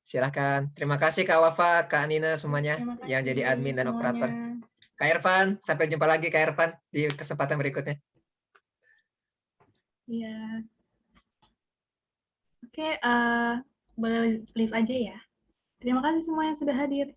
Silahkan. Terima kasih Kak Wafa, Kak Nina semuanya yang jadi admin dan operator. Kak Irfan, sampai jumpa lagi Kak Irfan di kesempatan berikutnya. Iya. Oke, boleh live aja ya. Terima kasih semua yang sudah hadir.